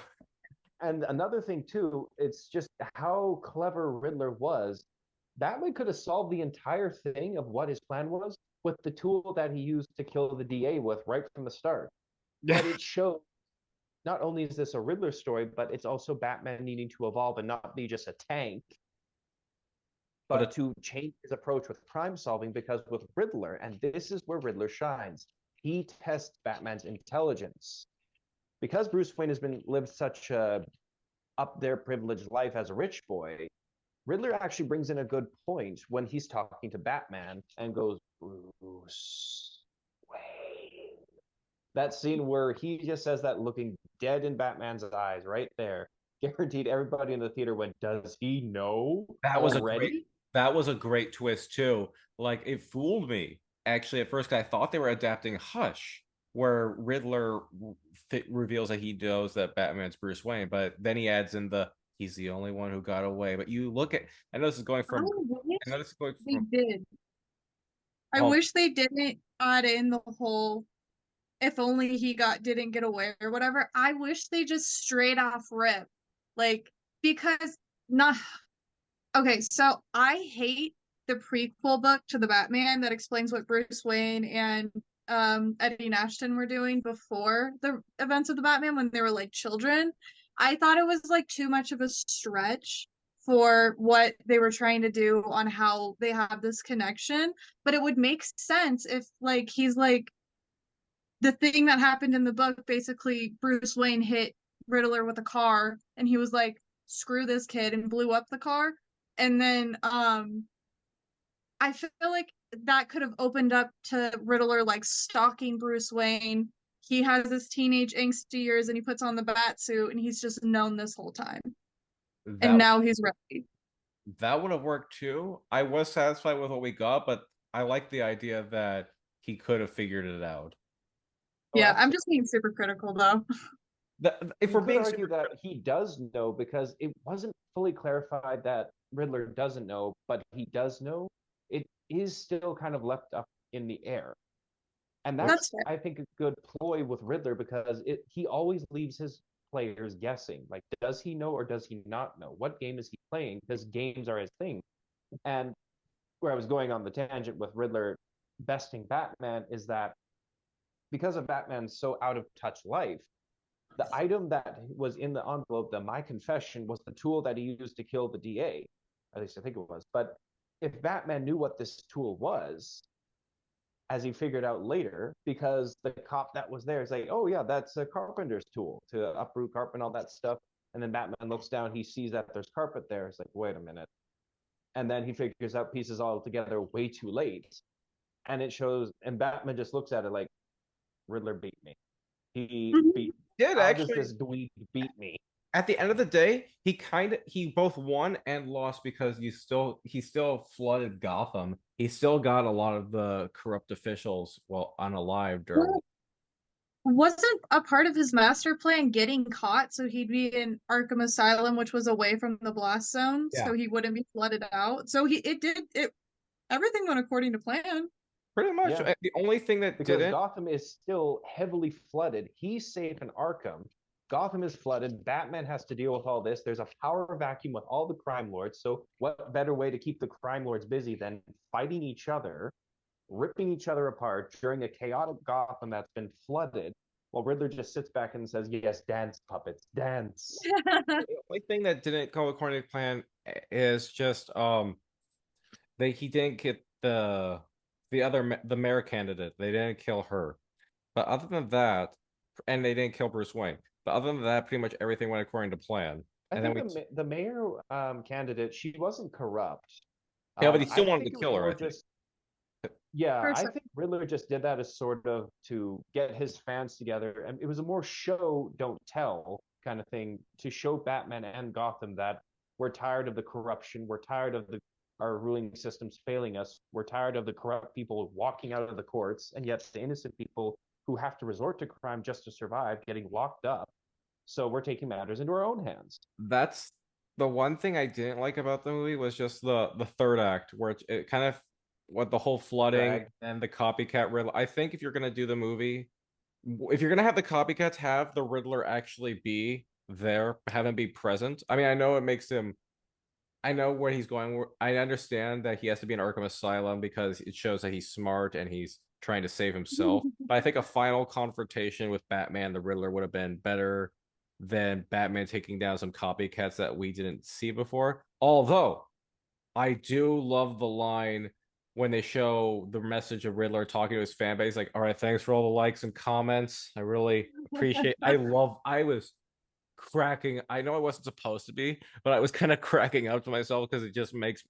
And another thing too, it's just how clever Riddler was. Batman could have solved the entire thing of what his plan was with the tool that he used to kill the DA with right from the start. But it shows not only is this a Riddler story, but it's also Batman needing to evolve and not be just a tank, but to change his approach with crime solving. Because with Riddler, and this is where Riddler shines, he tests Batman's intelligence. Because Bruce Wayne has been lived such a up there privileged life as a rich boy, Riddler actually brings in a good point when he's talking to Batman and goes, Bruce Wayne. That scene where he just says that looking dead in Batman's eyes right there. Guaranteed everybody in the theater went, does he know That was a great already? That was a great twist too. Like it fooled me. Actually, at first I thought they were adapting Hush, where Riddler reveals that he knows that Batman's Bruce Wayne, but then he adds in the he's the only one who got away. But you look at I know this is going I from I wish know this is going they from did. I well, wish they didn't add in the whole if only he didn't get away or whatever. I wish they just straight off rip. Like because not okay, so I hate the prequel book to the Batman that explains what Bruce Wayne and Eddie and Ashton were doing before the events of the Batman when they were like children. I thought it was like too much of a stretch for what they were trying to do on how they have this connection, but it would make sense if like he's like the thing that happened in the book basically Bruce Wayne hit Riddler with a car and he was like screw this kid and blew up the car and then I feel like that could have opened up to Riddler like stalking Bruce Wayne. He has his teenage angsty years and he puts on the bat suit and he's just known this whole time. And that now he's ready. that would have worked too. I was satisfied with what we got, but I like the idea that he could have figured it out. Oh, Yeah, I'm absolutely. just being super critical though. If You we're could being argue super, that he does know because it wasn't fully clarified that Riddler doesn't know, but he does know. It is still kind of left up in the air. And That's that's, fair. I think, a good ploy with Riddler because he always leaves his players guessing. Like, does he know or does he not know? What game is he playing? Because games are his thing. And where I was going on the tangent with Riddler besting Batman is that because of Batman's so out of touch life, the item that was in the envelope, the My Confession, was the tool that he used to kill the DA. At least I think it was. But if Batman knew what this tool was, as he figured out later, because the cop that was there is like, oh yeah, that's a carpenter's tool to uproot carpet and all that stuff. And then Batman looks down, he sees that there's carpet there. It's like, wait a minute. And then he figures out pieces all together way too late. And it shows, and Batman just looks at it like, Riddler beat me. He beat. did How does actually this dweeb beat me? at the end of the day, he both won and lost because he still flooded Gotham. He still got a lot of the corrupt officials well unalived or Well, wasn't a part of his master plan getting caught so he'd be in Arkham Asylum, which was away from the blast zone, yeah, so he wouldn't be flooded out. So he it did it everything went according to plan. pretty much. Yeah, The only thing that because didn't Gotham is still heavily flooded. He's safe in Arkham. Gotham is flooded. Batman has to deal with all this. There's a power vacuum with all the crime lords. So, what better way to keep the crime lords busy than fighting each other, ripping each other apart during a chaotic Gotham that's been flooded? While Riddler just sits back and says, "Yes, dance, puppets, dance." the only thing that didn't go according to plan is just he didn't get the mayor candidate. They didn't kill her. But other than that, and they didn't kill Bruce Wayne. But other than that, pretty much everything went according to plan. I And then think we, the mayor candidate, she wasn't corrupt. yeah, but he I still wanted think to it was kill her, more I think. just yeah, For I sure. think Riddler just did that as sort of to get his fans together, and it was a more show don't tell kind of thing to show Batman and Gotham that we're tired of the corruption, we're tired of our ruling systems failing us, we're tired of the corrupt people walking out of the courts, and yet the innocent people who have to resort to crime just to survive getting locked up. So we're taking matters into our own hands. That's the one thing I didn't like about the movie was just the third act where it kind of what the whole flooding Drag. and the copycat Riddler. I think if you're gonna do the movie, if you're gonna have the copycats have the Riddler actually be there, have him be present. I mean, I know it makes him. I know where he's going. I understand that he has to be in Arkham Asylum because it shows that he's smart and he's trying to save himself. But I think a final confrontation with Batman, the Riddler, would have been better than Batman taking down some copycats that we didn't see before. Although I do love the line when they show the message of Riddler talking to his fan base, like, all right, thanks for all the likes and comments. I really appreciate I was cracking. I know I wasn't supposed to be, but I was kind of cracking up to myself because it just makes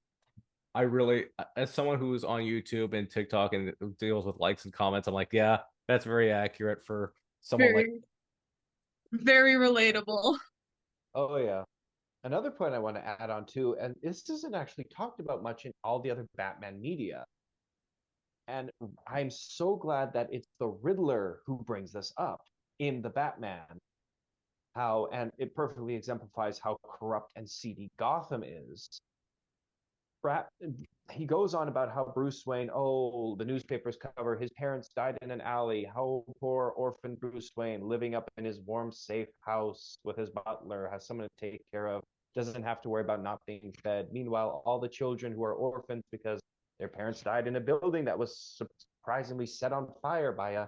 I really, as someone who's on YouTube and TikTok and deals with likes and comments, I'm like, yeah, that's very accurate for someone like Very, very relatable. Oh yeah. Another point I want to add on too, and this isn't actually talked about much in all the other Batman media, and I'm so glad that it's the Riddler who brings this up in the Batman. How, and it perfectly exemplifies how corrupt and seedy Gotham is. Brat, he goes on about how Bruce Wayne, oh, the newspapers cover his parents died in an alley. How poor orphan Bruce Wayne, living up in his warm, safe house with his butler, has someone to take care of, doesn't have to worry about not being fed. Meanwhile, all the children who are orphans because their parents died in a building that was surprisingly set on fire by a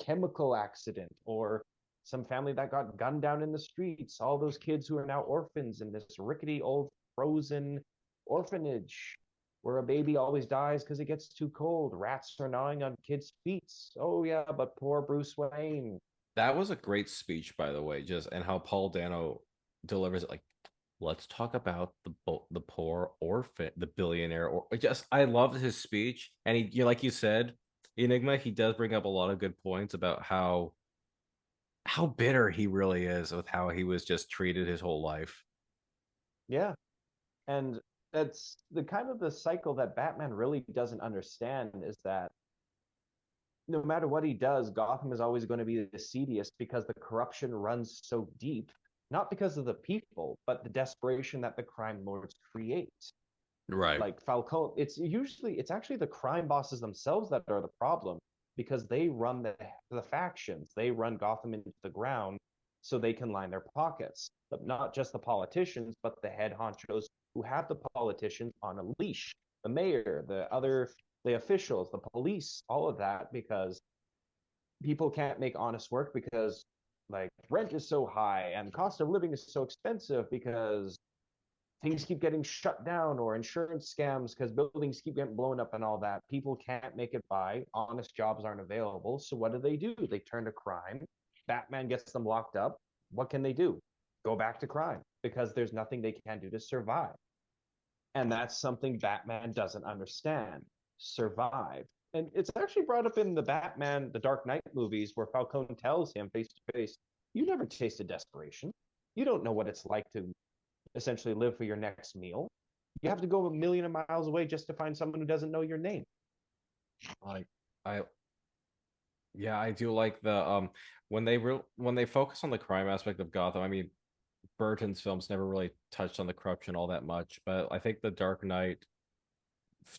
chemical accident, or some family that got gunned down in the streets. All those kids who are now orphans in this rickety old frozen orphanage where a baby always dies because it gets too cold. Rats are gnawing on kids' feet. Oh yeah, but poor Bruce Wayne. That was a great speech, by the way, just and how Paul Dano delivers it. Like, let's talk about the poor orphan, the billionaire, or just I loved his speech, and he, like you said, Enigma, he does bring up a lot of good points about how bitter he really is with how he was just treated his whole life. Yeah, and that's the kind of the cycle that Batman really doesn't understand, is that no matter what he does, Gotham is always going to be the seediest because the corruption runs so deep, not because of the people, but the desperation that the crime lords create. Right. Like Falcone, it's actually the crime bosses themselves that are the problem, because they run the factions, they run Gotham into the ground so they can line their pockets. But not just the politicians, but the head honchos who have the politicians on a leash, the mayor, the officials, the police, all of that, because people can't make honest work because like rent is so high and cost of living is so expensive because things keep getting shut down, or insurance scams because buildings keep getting blown up and all that. People can't make it by. Honest jobs aren't available. So what do? They turn to crime. Batman gets them locked up. What can they do? Go back to crime because there's nothing they can do to survive. And that's something Batman doesn't understand. Survive. And it's actually brought up in the Batman, the Dark Knight movies, where Falcone tells him face to face, you never tasted desperation. You don't know what it's like to essentially live for your next meal. You have to go a million miles away just to find someone who doesn't know your name. Like I yeah, I do like the when they focus on the crime aspect of Gotham. I mean, Burton's films never really touched on the corruption all that much, but I think the Dark Knight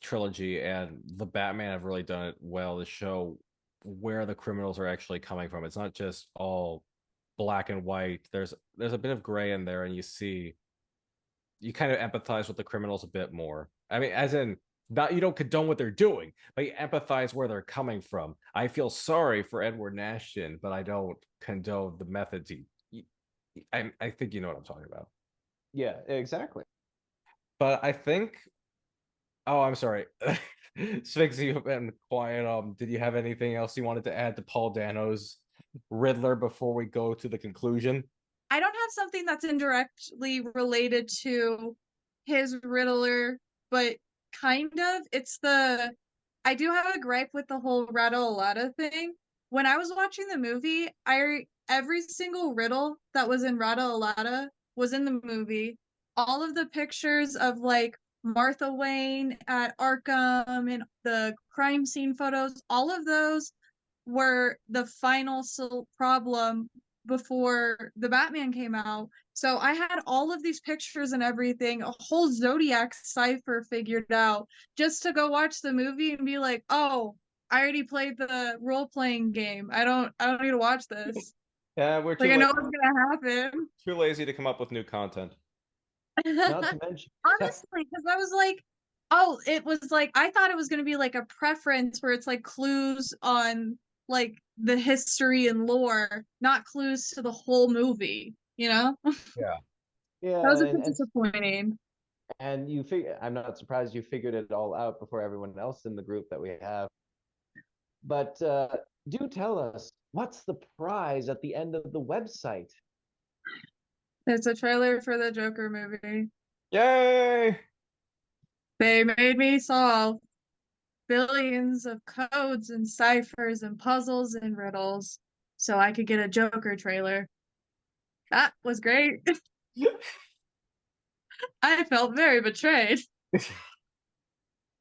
trilogy and the Batman have really done it well to show where the criminals are actually coming from. It's not just all black and white. There's a bit of gray in there, and you kind of empathize with the criminals a bit more. I mean, as in, not you don't condone what they're doing, but you empathize where they're coming from. I feel sorry for Edward Nashton, but I don't condone the methods I think you know what I'm talking about. Yeah, exactly. But I think, oh, I'm sorry. Sphinx, you've been quiet. Did you have anything else you wanted to add to Paul Dano's Riddler before we go to the conclusion? I don't have something that's indirectly related to his Riddler, but kind of. I do have a gripe with the whole Riddle thing. When I was watching the movie, every single riddle that was in Riddle was in the movie. All of the pictures of like Martha Wayne at Arkham and the crime scene photos, all of those were the final problem before the Batman came out. So I had all of these pictures and everything, a whole Zodiac cipher figured out just to go watch the movie and be like, "Oh, I already played the role-playing game. I don't need to watch this." Yeah, we're Like I know what's gonna happen. too lazy to come up with new content. Not to mention, Honestly, because I was like, oh, it was like I thought it was gonna be like a preference where it's like clues on like the history and lore, not clues to the whole movie, you know? Yeah. That yeah, was a bit disappointing. and you figure, I'm not surprised you figured it all out before everyone else in the group that we have. But do tell us, what's the prize at the end of the website? It's a trailer for the Joker movie. Yay! They made me solve billions of codes and ciphers and puzzles and riddles so I could get a Joker trailer. That was great. I felt very betrayed.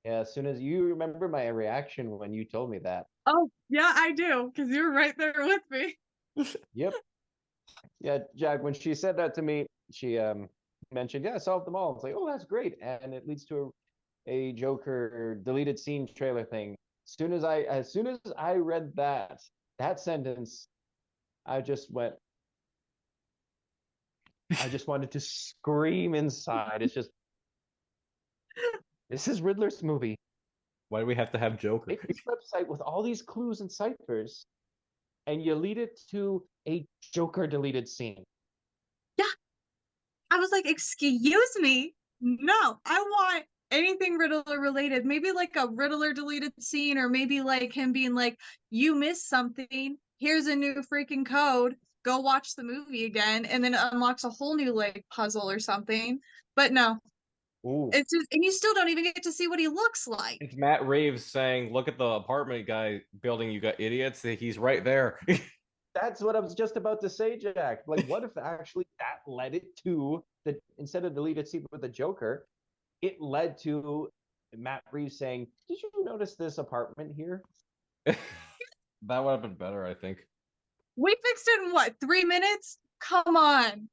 Yeah, as soon as you remember my reaction when you told me that. Oh, yeah, I do, because you were right there with me. Yep. Yeah, Jack, when she said that to me, she mentioned, yeah, I solved them all. It's like, oh, that's great. And it leads to a Joker deleted scene trailer thing. As soon as I read that sentence, I just went, I just wanted to scream inside. It's just, this is Riddler's movie. Why do we have to have Joker? Make this website with all these clues and ciphers, and you lead it to a Joker deleted scene. Yeah, I was like, excuse me? No, I want anything Riddler related. Maybe like a Riddler deleted scene, or maybe like him being like, you missed something. Here's a new freaking code. Go watch the movie again. And then it unlocks a whole new like puzzle or something. But no, Ooh, it's just, and you still don't even get to see what he looks like. It's Matt Reeves saying, "Look at the apartment guy building. You got idiots. He's right there." that's what I was just about to say, Jack. Like, what if actually that led it to the instead of deleted scene with the Joker, it led to Matt Reeves saying, "Did you notice this apartment here?" That would have been better, I think. We fixed it in what, 3 minutes? Come on.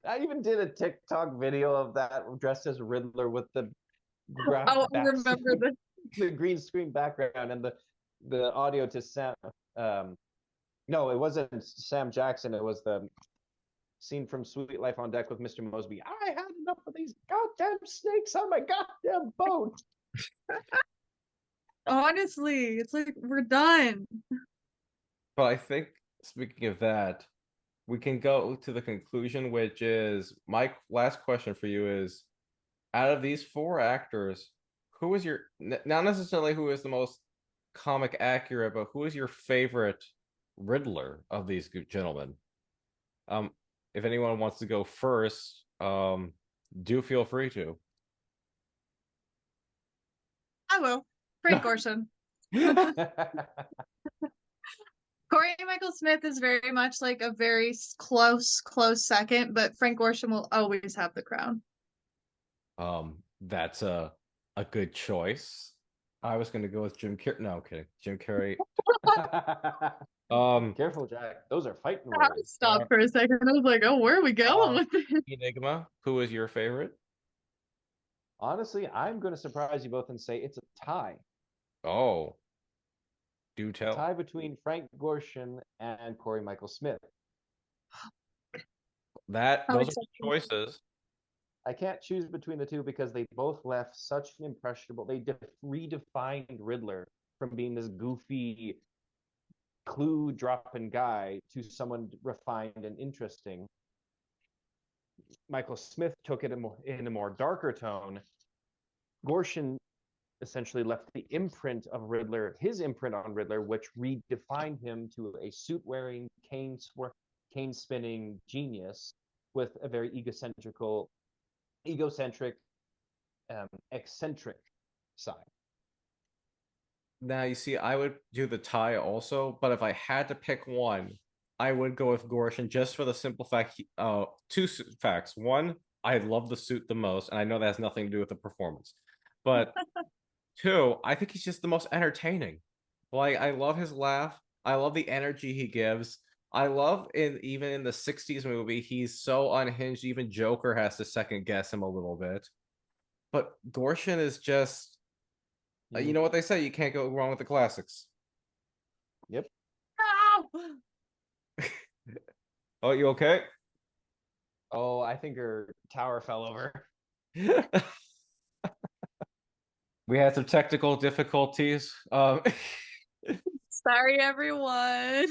I even did a TikTok video of that dressed as Riddler with the Oh, I back, remember this. the green screen background and the audio to Sam. No, it wasn't Sam Jackson. It was the scene from Sweet Life on Deck with Mr. Mosby. I had enough of these goddamn snakes on my goddamn boat. Honestly, it's like we're done. But I think, speaking of that, we can go to the conclusion, which is my last question for you is, out of these four actors, who is your, not necessarily who is the most comic accurate, but who is your favorite Riddler of these gentlemen? Um, if anyone wants to go first, do feel free to. I will. Frank Gorshin. Corey Michael Smith is very much like a very close second, but Frank Gorshin will always have the crown. That's a good choice. I was gonna go with Jim Carrey. No, I'm kidding. Jim Carrey. Careful, Jack. Those are fighting I words. stopped for a second. I was like, oh, where are we going with this? Enigma. Who is your favorite? Honestly, I'm going to surprise you both and say it's a tie. Oh, do A tell. tie between Frank Gorshin and Corey Michael Smith. That How those are exciting. choices. I can't choose between the two because they both left such an impressionable. They redefined Riddler from being this goofy clue dropping guy to someone refined and interesting. Michael Smith took it in a more darker tone. Gorshin essentially left the imprint of Riddler, his imprint on Riddler, which redefined him to a suit wearing, cane spinning genius with a very egocentric, eccentric side. Now you see, I would do the tie also, but if I had to pick one, I would go with Gorshin just for the simple fact. Two facts. One, I love the suit the most, and I know that has nothing to do with the performance. But two, I think he's just the most entertaining. Like I love his laugh. I love the energy he gives. I love even in the 60s movie, he's so unhinged, even Joker has to second guess him a little bit. But Gorshin is just you know what they say, you can't go wrong with the classics. Yep. No! Oh, you okay? Oh, I think her tower fell over. We had some technical difficulties. Sorry, everyone.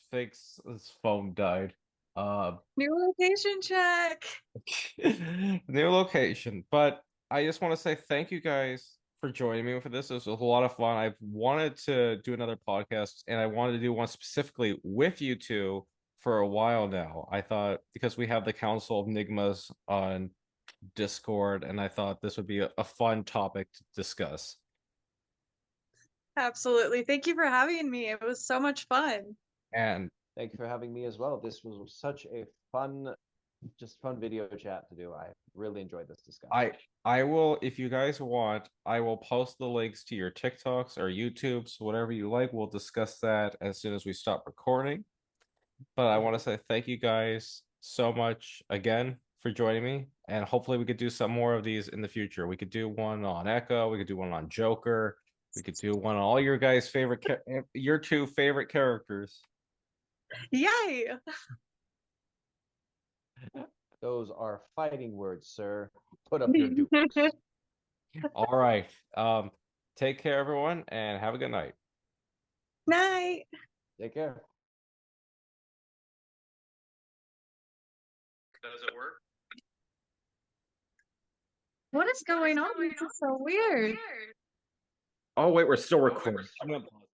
Sphinx's phone died. New location check. New location. But I just want to say thank you guys for joining me for this. It was a lot of fun. I've wanted to do another podcast, and I wanted to do one specifically with you two for a while now. I thought because we have the Council of Nygmas on Discord, and I thought this would be a fun topic to discuss. Absolutely. Thank you for having me. It was so much fun. And Thank you for having me as well. This was such a fun just fun video chat to do. I really enjoyed this discussion. I will, if you guys want, I will post the links to your TikToks or YouTubes, whatever you like. We'll discuss that as soon as we stop recording. But I want to say thank you guys so much again for joining me. And hopefully we could do some more of these in the future. We could do one on Echo, we could do one on Joker, we could do one on all your guys' favorite your two favorite characters. Yay! Those are fighting words, sir. Put up your dukes. All right. Take care, everyone, and have a good night. Night. Take care. Does it work? What is going on? This is so weird. Oh, wait, we're still recording. I'm gonna pause.